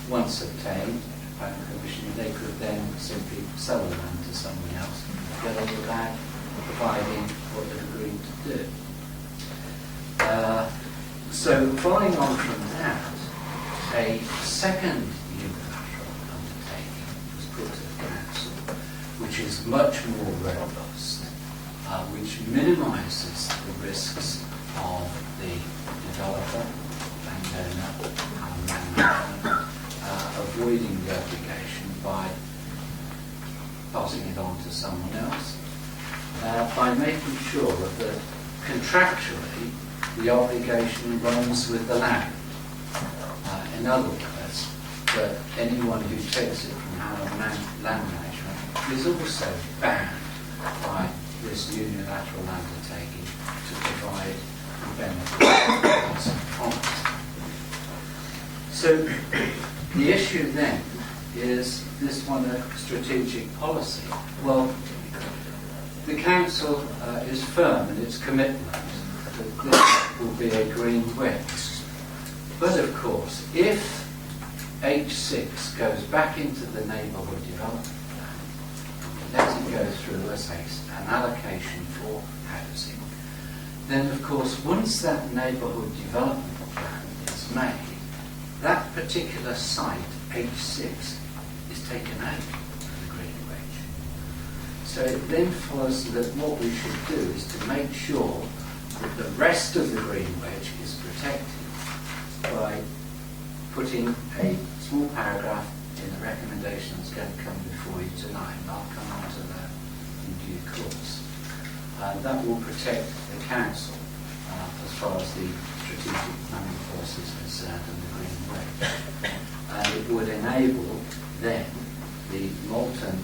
once obtained planning permission, they could then simply sell the land to someone else and get on the land, providing what they'd agreed to do. So following on from that, a second unilateral undertaking was put to the council, which is much more robust, which minimises the risks of the developer, landowner, landowner, avoiding the obligation by passing it on to someone else, by making sure that contractually the obligation runs with the land. In other words, that anyone who takes it from land management is also bound by this unilateral undertaking to provide benefits from it. So the issue then is this one of strategic policy. Well, the council is firm in its commitment that this will be a green wedge. But of course, if H6 goes back into the neighbourhood development plan, let it go through as an allocation for housing, then of course once that neighbourhood development plan is made, that particular site, H6, is taken out of the green wedge. So it then follows that what we should do is to make sure that the rest of the green wedge is protected by putting a small paragraph in the recommendation that's going to come before you tonight, and I'll come on to that in due course. That will protect the council as far as the strategic planning policy is concerned and the green wedge. And it would enable then the Malton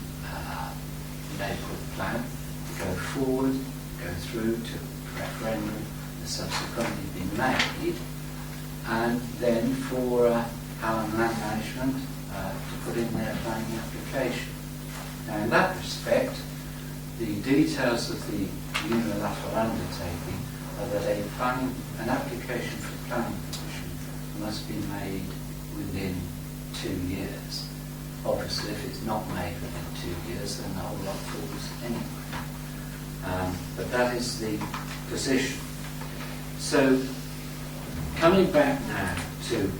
neighbourhood plan to go forward, go through to referendum and subsequently be made, and then for Hallam Land Management to put in their planning application. Now in that respect, the details of the unilateral undertaking are that an application for planning permission must be made within 2 years. Obviously, if it's not made within 2 years, then the whole lot falls anyway. But that is the position. So, coming back now to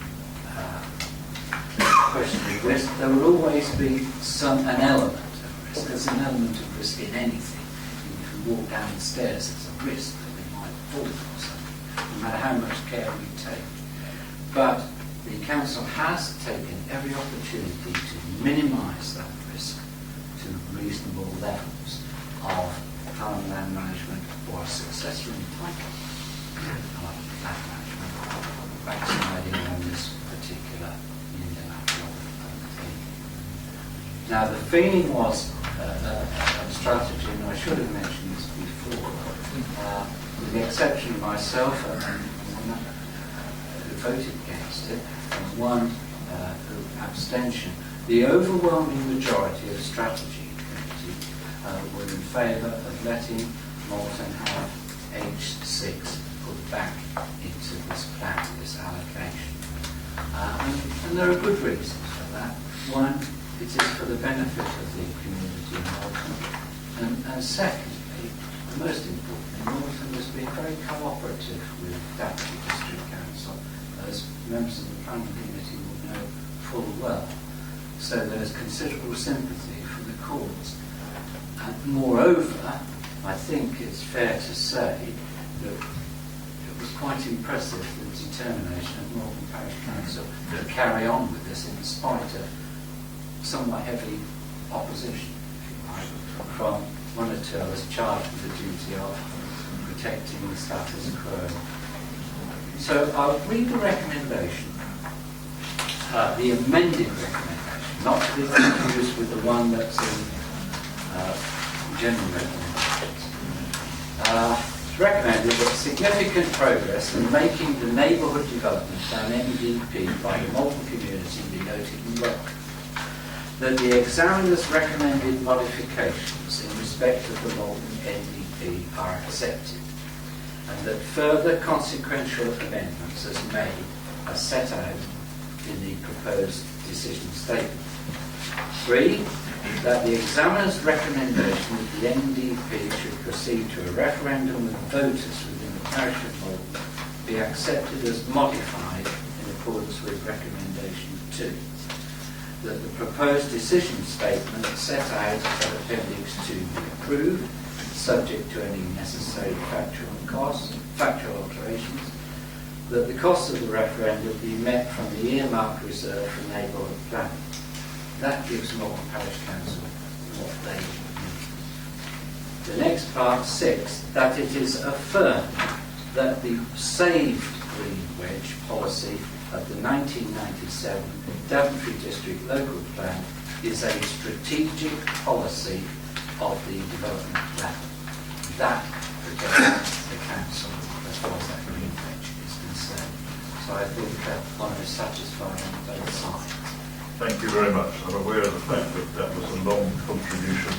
the question of risk, there will always be an element of risk. There's an element of risk in anything. If you walk down the stairs, there's a risk that we might fall or something, no matter how much care we take. But the council has taken every opportunity to minimise that risk to reasonable levels of Hallam Land Management or successor entitlement of land management backsliding on this particular unilateral thing. Now the feeling was a strategy, and I should have mentioned this before, with the exception of myself who voted against it, and one abstention. The overwhelming majority of strategy committee were in favour of letting Malton have H6 put back into this plan, this allocation. And there are good reasons for that. One, it is for the benefit of the community in Malton. And secondly, the most importantly, Malton has been very cooperative with Daventry District Council, as members of the planning committee will know full well. So there's considerable sympathy for the cause. And moreover, I think it's fair to say that it was quite impressive, the determination of Malton Parish Council to carry on with this in spite of somewhat heavy opposition, if you like, from one or two of us charged with the duty of protecting the status quo. So I'll read the recommendation, the amended recommendation, not to be confused with the one that's in general recommendations. It's recommended that significant progress in making the Neighbourhood Development Plan NDP by the Malton community be noted in block. That the examiner's recommended modifications in respect of the Malton NDP are accepted, and that further consequential amendments as made are set out in the proposed decision statement. 3. That the examiner's recommendation that the NDP should proceed to a referendum with voters within the parish of Malton be accepted as modified in accordance with recommendation 2. That the proposed decision statement set out as Appendix 2 be approved, subject to any necessary factual alterations. That the costs of the referendum be met from the earmark reserve for neighbourhood planning. That gives Malton Parish Council what they need. The next part, 6, that it is affirmed that the saved green wedge policy of the 1997 Daventry District Local Plan is a strategic policy of the development plan. That protects the council as far as that green wedge is concerned. So I think one is satisfied on both sides. Thank you very much. I'm aware of the fact that that was a long contribution,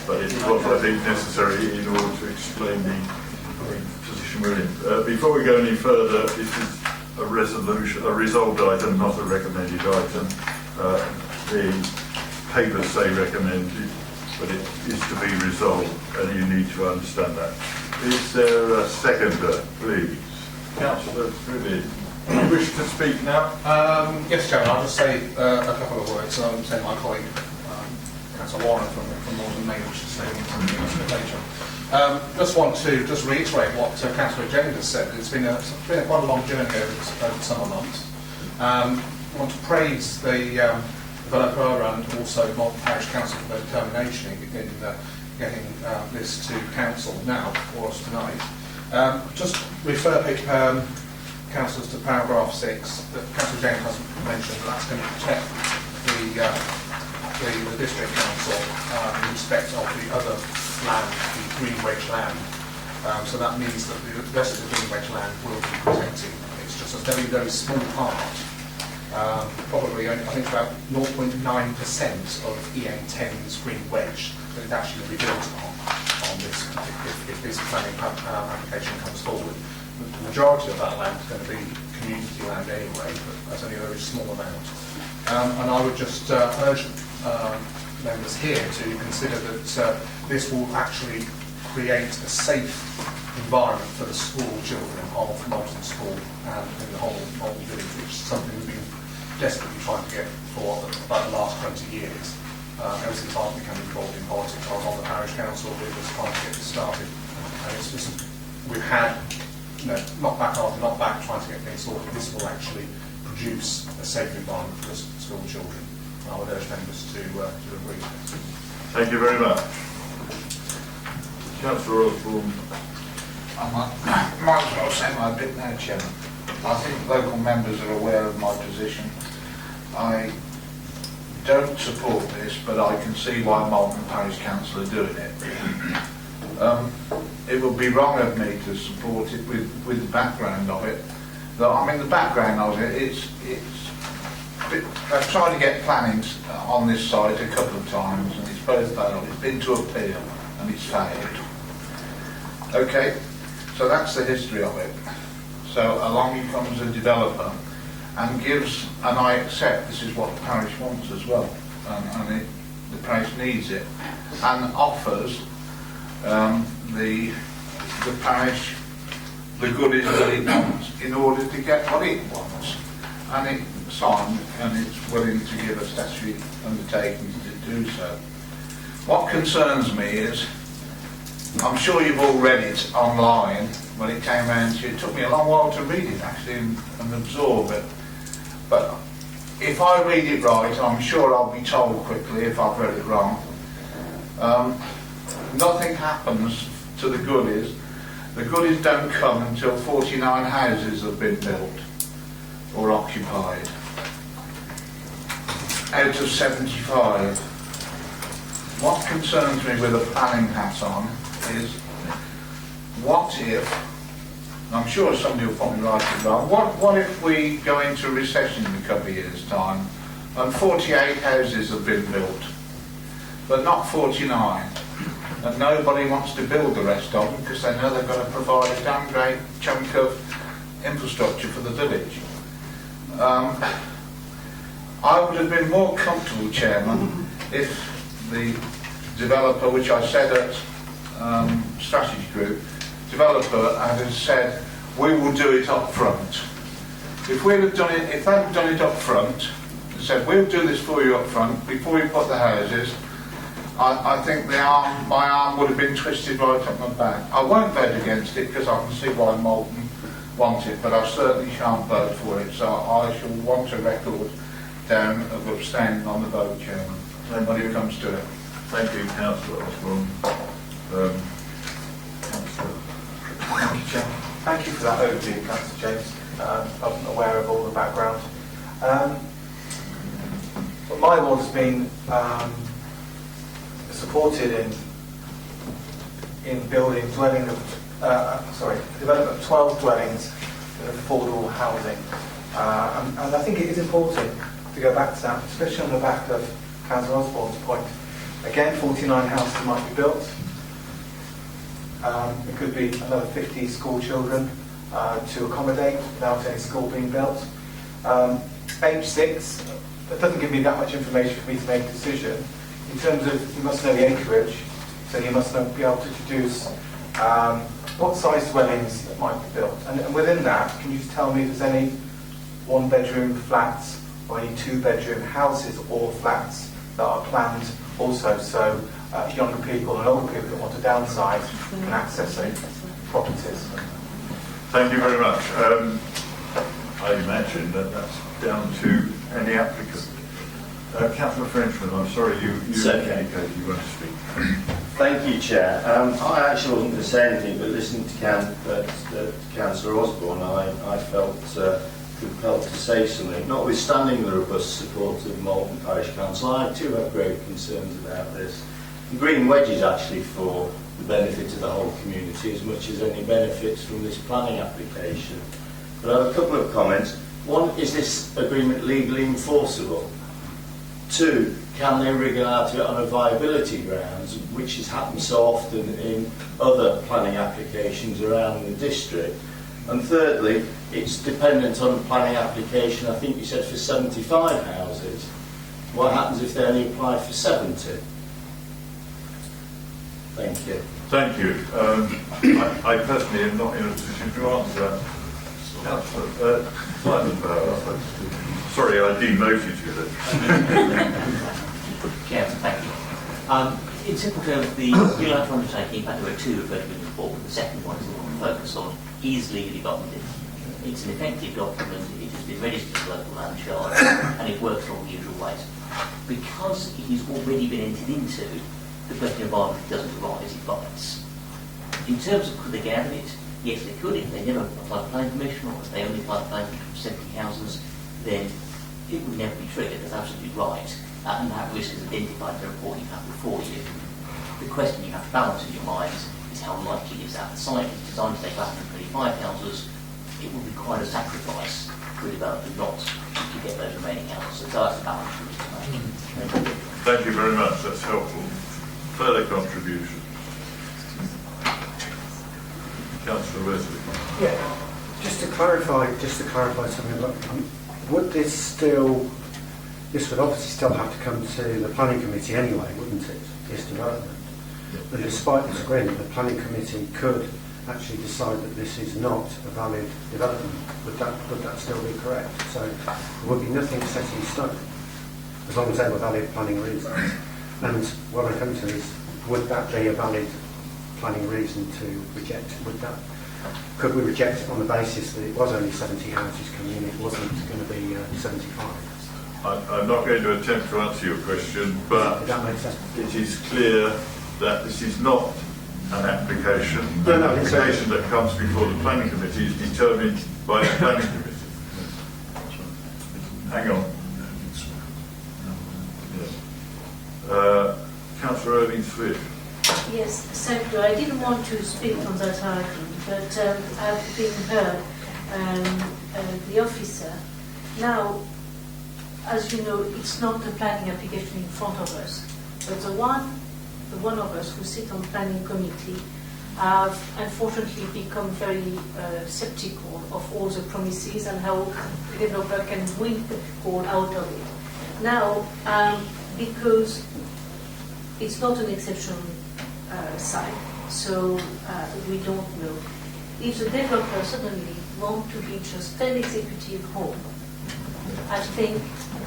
but it was, I think, necessary in order to explain the position we're in. Before we go any further, this is a resolution, a resolved item, not a recommended item. The papers say recommended, but it is to be resolved, and you need to understand that. Is there a seconder, please? Councillor Trivett. Do you wish to speak now? Yes, Chairman, I'll just say a couple of words. I'll say my colleague, Councillor Warren from Northern Maine, which is saying something later. Just want to reiterate what Councillor James has said. It's been quite a long journey over the summer months. I want to praise the developer and also Malton Parish Council for their determination in getting this to Council now for us tonight. Just refer councillors to paragraph 6 that Councillor James has mentioned, that that's going to protect the district council in respect of the other land, the green wedge land. So that means that the rest of the green wedge land will be protected. It's just a very, very small part. Probably only, I think about 0.9% of EN10's green wedge that is actually going to be built on this if this planning application comes forward. The majority of that land is going to be community land anyway, but that's only a very small amount. And I would just urge members here to consider that this will actually create a safe environment for the school children of Malton School and in the whole Malton village, which is something we've been desperately trying to get for about the last 20 years. Ever since I've become involved in politics, I was on the parish council, we were trying to get this started. And it's just, we've had knock back after knock back trying to get things sorted. This will actually produce a safe environment for the school children. I would urge members to agree with this. Thank you very much. Councillor Osborne. I might as well say my bit now, Chairman. I think local members are aware of my position. I don't support this, but I can see why Malton Parish Council are doing it. It would be wrong of me to support it with the background of it. Though, I mean, the background of it, I've tried to get planning on this site a couple of times, and it's both failed. It's been to appeal, and it's failed. Okay, so that's the history of it. So along comes a developer and gives, and I accept this is what the parish wants as well, and the parish needs it, and offers the parish the goodies that it wants in order to get what it wants, and it's signed and it's willing to give a statutory undertaking to do so. What concerns me is, I'm sure you've all read it online when it came around to you. It took me a long while to read it actually and absorb it, but if I read it right, I'm sure I'll be told quickly if I've read it wrong. Nothing happens to the goodies. The goodies don't come until 49 houses have been built or occupied out of 75. What concerns me with a planning hat on is, what if I'm sure somebody will probably write it down. What if we go into recession in a couple of years' time and 48 houses have been built, but not 49, and nobody wants to build the rest of them because they know they've got to provide a damn great chunk of infrastructure for the village? I would have been more comfortable, Chairman, if the developer, which I said at Strategy Group, developer had said, we will do it up front. If we'd have done it, if they'd done it up front, and said, we'll do this for you up front, before we put the houses, I think my arm would have been twisted right up my back. I won't vote against it because I can see why Malton want it, but I certainly shan't vote for it, so I shall want a record down of abstaining on the vote, Chairman, when it comes to it. Thank you, Councillor Osborne. Thank you, Chairman. Thank you for that overview, Councillor James. I wasn't aware of all the background. But my ward has been supported in building development of 12 dwellings of affordable housing. And I think it is important to go back to that, especially on the back of Councillor Osborne's point. Again, 49 houses might be built. It could be another 50 school children to accommodate without any school being built. Age 6, that doesn't give me that much information for me to make a decision. In terms of, you must know the acreage, so you must be able to deduce what size dwellings might be built. And within that, can you just tell me if there's any one-bedroom flats or any two-bedroom houses or flats that are planned also, so younger people and older people that want to downsize can access those properties? Thank you very much. I imagine that that's down to any applicant. Councillor Frenchman, I'm sorry, you indicated you want to speak. Thank you, Chair. I actually wasn't going to say anything, but listening to Councillor Osborne, I felt compelled to say something. Notwithstanding the robust support of Malton Parish Council, I too have great concerns about this. The green wedge is actually for the benefit of the whole community as much as any benefits from this planning application. But I have a couple of comments. One, is this agreement legally enforceable? Two, can they wriggle out of it on a viability grounds, which has happened so often in other planning applications around the district? And thirdly, it's dependent on the planning application, I think you said for 75 houses. What happens if they only apply for 70? Thank you. Thank you. I personally am not in a position to answer that. Councillor Simon, sorry, I demoted you then. Chair, thank you. In simple terms, the unilateral undertaking, in fact there are two referred to in the report, but the second one is the one focused on, is legally binding. It's an effective document, it has been registered as local land charge, and it works all the usual ways. Because it has already been entered into, the question of viability doesn't arise, it binds. In terms of could they get out of it, yes they could. If they never apply for planning permission, or if they only apply for planning permission for 70 houses, then it would never be triggered. That's absolutely right. And that risk is identified in the report you have before you. The question you have to balance in your minds is how likely is that the site is designed to take 125 houses. It would be quite a sacrifice for a developer not to get those remaining houses. So that's the balance you need to make. Thank you very much, that's helpful. Further contribution. Councillor Wesley. Yeah, just to clarify something, would this would obviously still have to come to the planning committee anyway, wouldn't it, this development? But despite this agreement, the planning committee could actually decide that this is not a valid development. Would that still be correct? So there would be nothing set in stone, as long as they were valid planning reasons. And what I come to is, would that be a valid planning reason to reject? Could we reject it on the basis that it was only 70 houses coming in, it wasn't going to be 75? I'm not going to attempt to answer your question, but it is clear that this is not an application. An application that comes before the planning committee is determined by the planning committee. Hang on. Councillor Irving Swift. Yes, thank you. I didn't want to speak on that item, but I've been heard the officer. Now, as you know, it's not the planning application in front of us, but the one of us who sit on planning committee have unfortunately become very sceptical of all the promises and how the developer can win all out of it. Now, because it's not an exceptional site, so we don't know. If the developer suddenly want to be just 10 executive home, I think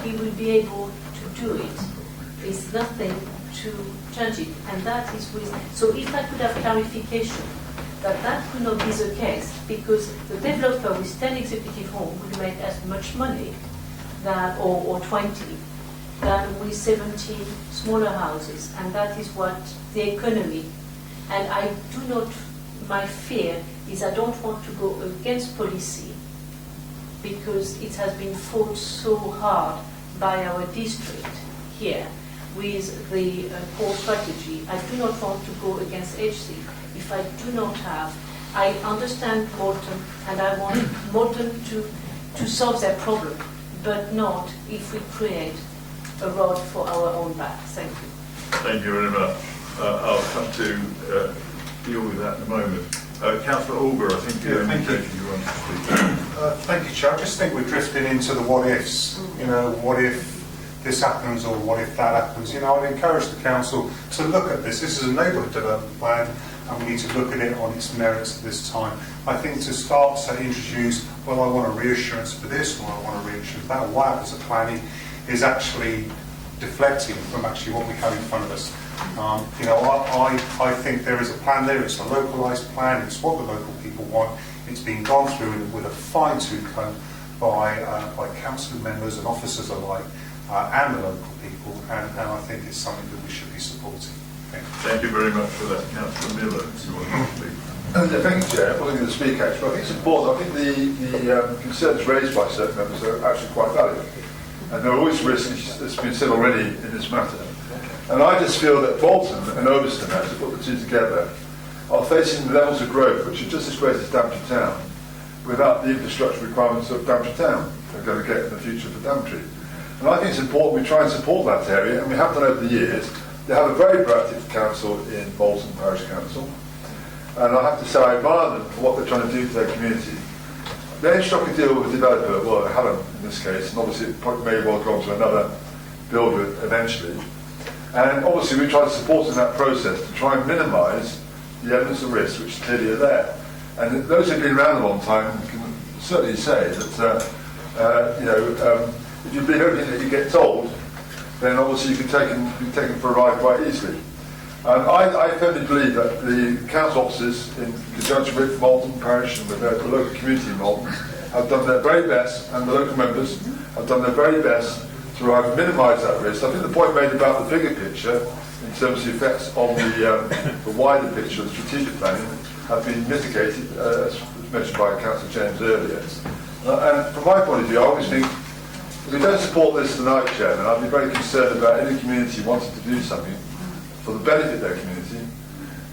he will be able to do it. There's nothing to change it, and that is with. So if I could have clarification that could not be the case, because the developer with 10 executive home would make as much money than, or 20, than with 17 smaller houses, and that is what the economy. And I do not. My fear is I don't want to go against policy, because it has been fought so hard by our district here with the core strategy. I do not want to go against HC if I do not have. I understand Moulton, and I want Moulton to solve their problem, but not if we create a road for our own back. Thank you. Thank you very much. I'll come to deal with that in a moment. Councillor Auger, I think you indicated you wanted to speak. Thank you, Chair. I just think we're drifting into the what ifs. You know, what if this happens or what if that happens? You know, I'd encourage the council to look at this. This is a neighbourhood development plan, and we need to look at it on its merits at this time. I think to start to introduce, well, I want a reassurance for this, or I want a reassurance for that, what happens to planning, is actually deflecting from actually what we have in front of us. You know, I think there is a plan there. It's a localised plan. It's what the local people want. It's been gone through with a fine-tooth comb by council members and officers alike, and the local people, and I think it's something that we should be supporting. Thank you very much for that. Councillor Miller, if you want to speak. Thank you, Chair. I'm not going to speak actually, but I think it's important. I think the concerns raised by certain members are actually quite valid. And there are always risks, that's been said already in this matter. And I just feel that Bolton and Overston, as to put the two together, are facing levels of growth which are just as great as Daventry Town, without the infrastructure requirements of Daventry Town they're going to get in the future for Daventry. And I think it's important we try and support that area, and we have done over the years. They have a very proactive council in Bolton Parish Council, and I have to say I admire them for what they're trying to do to their community. They struck a deal with a developer, well, they haven't in this case, and obviously it may well go on to another builder eventually. And obviously we try to support in that process to try and minimise the elements of risk which clearly are there. And those who've been around a long time can certainly say that, if you believe everything that you get told, then obviously you can be taken for a ride quite easily. I firmly believe that the council officers, in conjunction with Bolton Parish and with the local community in Bolton, have done their very best, and the local members have done their very best to minimise that risk. I think the point made about the bigger picture, in terms of the effects on the wider picture of strategic planning, have been mitigated, as was mentioned by Councillor James earlier. And from my point of view, I always think, if we don't support this tonight, Chairman, I'd be very concerned about any community wanting to do something for the benefit of their community,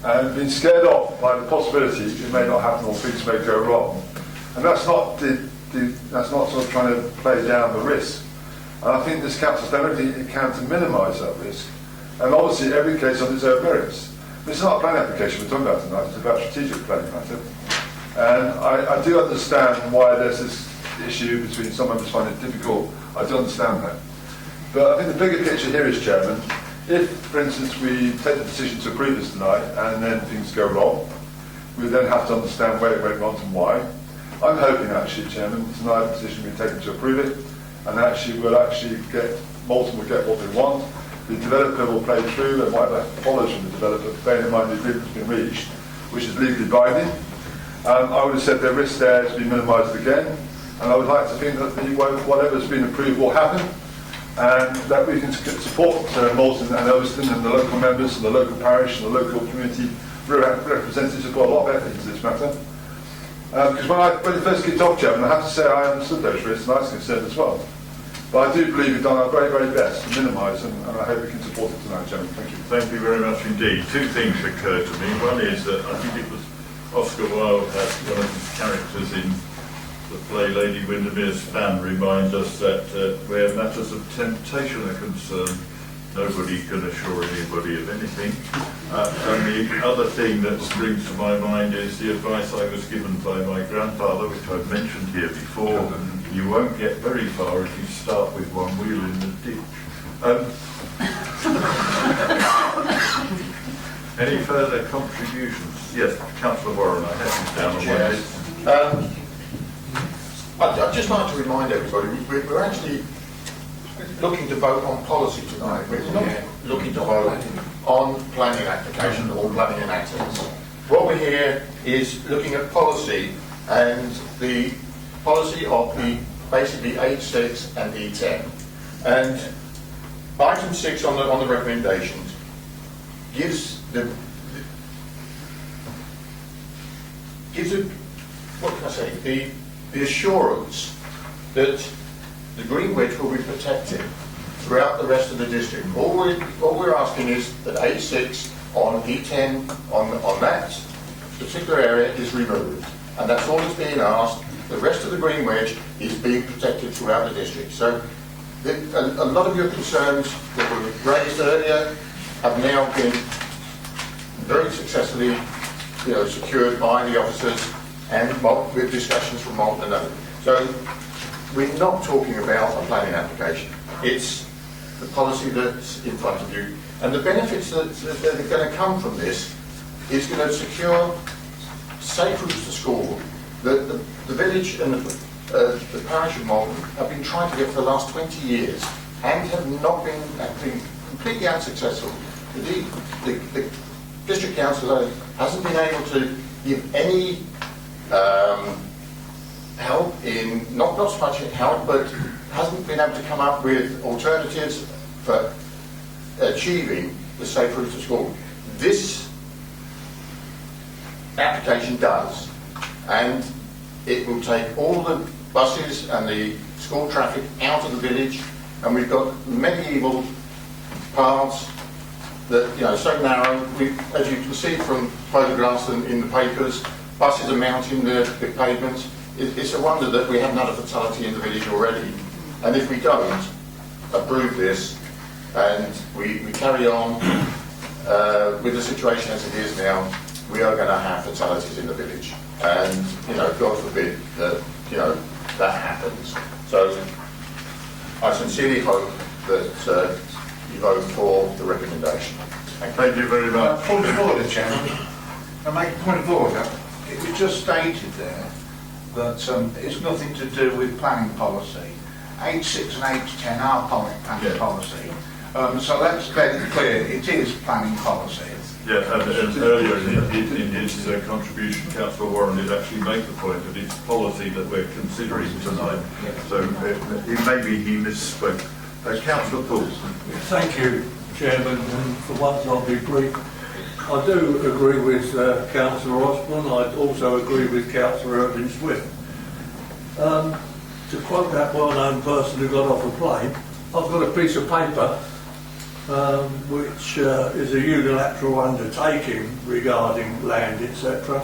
and being scared off by the possibility it may not happen or things may go wrong. And that's not that's not sort of trying to play down the risk. And I think this council's done everything it can to minimise that risk. And obviously every case on its own merits. This is not a planning application we're talking about tonight, it's about strategic planning matter. And I do understand why there's this issue between some members finding it difficult. I do understand that. But I think the bigger picture here is, Chairman, if, for instance, we take the decision to approve this tonight and then things go wrong, we then have to understand where it went wrong and why. I'm hoping, actually, Chairman, tonight the decision will be taken to approve it, and actually we'll get, Bolton will get what they want, the developer will play through, and whatever follows from the developer, bearing in mind the agreement has been reached, which is legally binding. I would have said the risk there has been minimised again, and I would like to think that whatever has been approved will happen, and that we can support Bolton and Overston and the local members and the local parish and the local community representatives have got a lot of effort into this matter. Because when it first kicked off, Chairman, I have to say I understood those risks and I was concerned as well. But I do believe we've done our very, very best to minimise, and I hope we can support it tonight, gentlemen. Thank you. Thank you very much indeed. Two things occurred to me. One is that I think it was Oscar Wilde had one of his characters in the play Lady Windermere's Fan reminds us that where matters of temptation are concerned, nobody can assure anybody of anything. And the other thing that springs to my mind is the advice I was given by my grandfather, which I've mentioned here before. You won't get very far if you start with one wheel in the ditch. Any further contributions? Yes, Councillor Warren, I have you down on my list. I'd just like to remind everybody, we're actually looking to vote on policy tonight. We're not looking to vote on planning application or planning and access. What we're here is looking at policy, and the policy of the basically H6 and E10. And item 6 on the recommendations gives what can I say, the assurance that the green wedge will be protected throughout the rest of the district. All we're asking is that H6 on E10 on that particular area is removed, and that's all that's being asked. The rest of the green wedge is being protected throughout the district. So a lot of your concerns that were raised earlier have now been very successfully, secured by the officers and with discussions from Malton and others. So we're not talking about a planning application. It's the policy that's in front of you, and the benefits that are going to come from this is going to secure safe routes to school. The village and the parish of Malton have been trying to get for the last 20 years and have been completely unsuccessful. The district council hasn't been able to give any help in, not so much help, but hasn't been able to come up with alternatives for achieving the safe route to school. This application does, and it will take all the buses and the school traffic out of the village, and we've got medieval paths that, so narrow. As you can see from photographs in the papers, buses are mounting the pavements. It's a wonder that we haven't had a fatality in the village already. And if we don't approve this and we carry on with the situation as it is now, we are going to have fatalities in the village. And, God forbid that, that happens. So I sincerely hope that you vote for the recommendation. Thank you very much. Point of order, Chairman. I make a point of order. It was just stated there that it's nothing to do with planning policy. H6 and H10 are planning policy. So let's get it clear, it is planning policy. Yeah, and earlier in his contribution, Councillor Warren did actually make the point that it's policy that we're considering tonight. So maybe he misspoke. Councillor Poole. Thank you, Chairman, and for once I'll be brief. I do agree with Councillor Osborne. I also agree with Councillor Irving Swift. To quote that well-known person who got off a plane, I've got a piece of paper which is a unilateral undertaking regarding land, etc.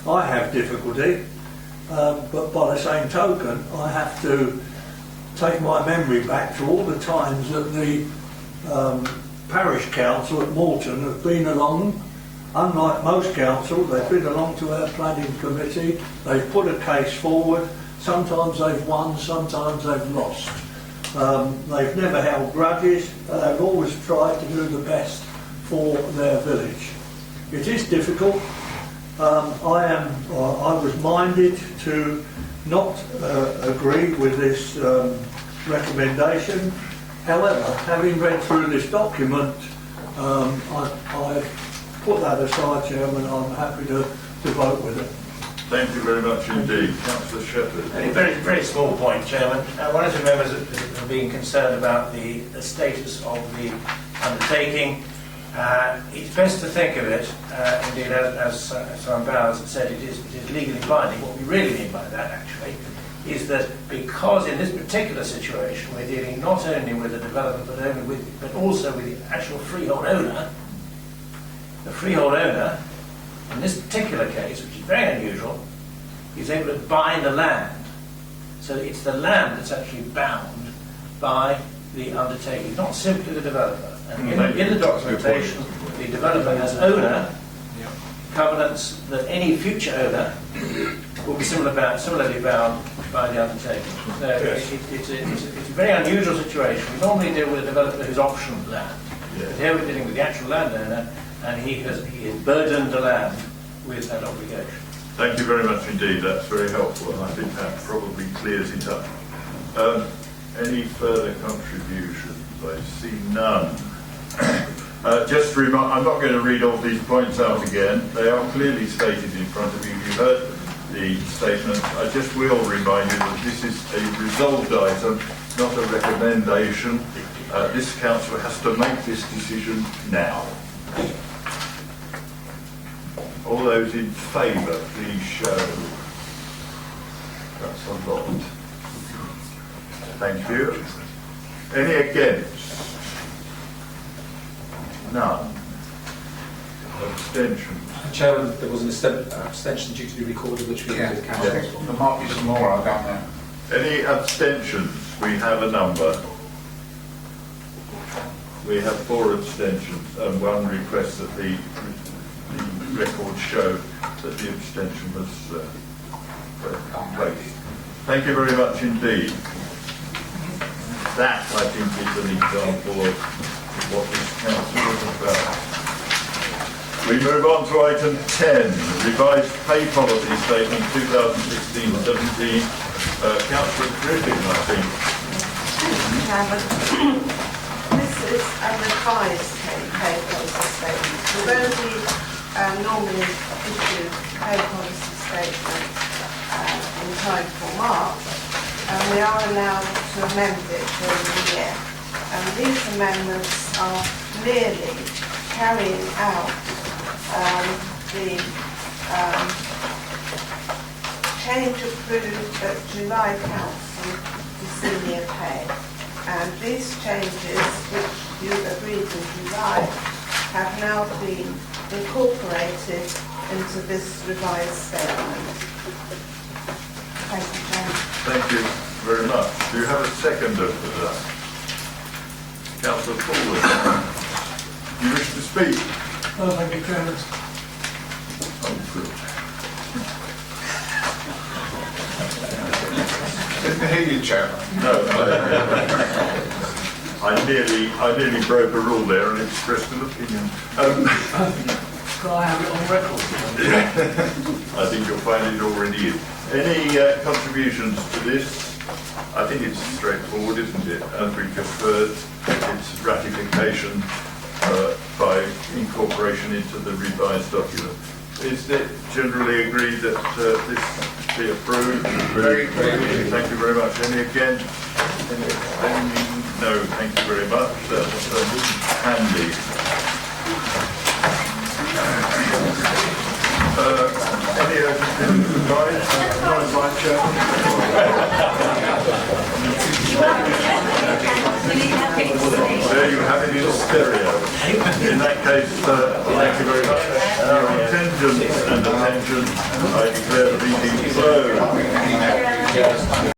I have difficulty, but by the same token, I have to take my memory back to all the times that the parish council at Malton have been along. Unlike most councils, they've been along to our planning committee, they've put a case forward, sometimes they've won, sometimes they've lost. They've never held grudges, they've always tried to do the best for their village. It is difficult. I was minded to not agree with this recommendation. However, having read through this document, I put that aside, Chairman. I'm happy to vote with it. Thank you very much indeed. Councillor Shepherd. A very, very small point, Chairman. One of the members have been concerned about the status of the undertaking. It's best to think of it, indeed, as Sir Bowers had said, it is legally binding. What we really mean by that, actually, is that because in this particular situation we're dealing not only with the developer but also with the actual freehold owner, the freehold owner, in this particular case, which is very unusual, is able to buy the land. So it's the land that's actually bound by the undertaking, not simply the developer. And in the documentation, the developer has owner covenants that any future owner will be similarly bound by the undertaking. So it's a very unusual situation. We normally deal with a developer who's optioned land. But here we're dealing with the actual landowner, and he has burdened the land with that obligation. Thank you very much indeed. That's very helpful, and I think that probably clears it up. Any further contributions? I see none. Just to remind, I'm not going to read all these points out again. They are clearly stated in front of you. You heard the statement. I just will remind you that this is a resolved item, not a recommendation. This council has to make this decision now. All those in favour, please show. That's a lot. Thank you. Any against? None. Abstentions? Chairman, there was an abstention due to be recorded, which we did cancel. There might be some more, I don't know. Any abstentions? We have a number. We have 4 abstentions and 1 request that the record show that the abstention was placed. Thank you very much indeed. That, I think, is an example of what this council is about. We move on to item 10, revised pay policy statement 2016-17. Councillor Griffin, I think. This is an revised pay policy statement. Although we normally issue pay policy statements in time for March, we are allowed to amend it during the year. And these amendments are merely carrying out the change approved at July Council to senior pay. And these changes, which you agreed in July, have now been incorporated into this revised statement. Thank you, Chairman. Thank you very much. Do you have a seconder for that? Councillor Forward. You wish to speak? Oh, thank you, Chairman. Oh, good. Didn't hear you, Chairman. No, I nearly broke a rule there and expressed an opinion. Can I have it on record? I think you'll find it already is. Any contributions to this? I think it's straightforward, isn't it? As we've just heard, it's ratification by incorporation into the revised document. Is it generally agreed that this be approved? Very Thank you very much. Any against? Any abstaining? No, thank you very much. That's handy. Any advice? There you have it in stereo. In that case, thank you very much. Attention and attention. I declare the meeting closed.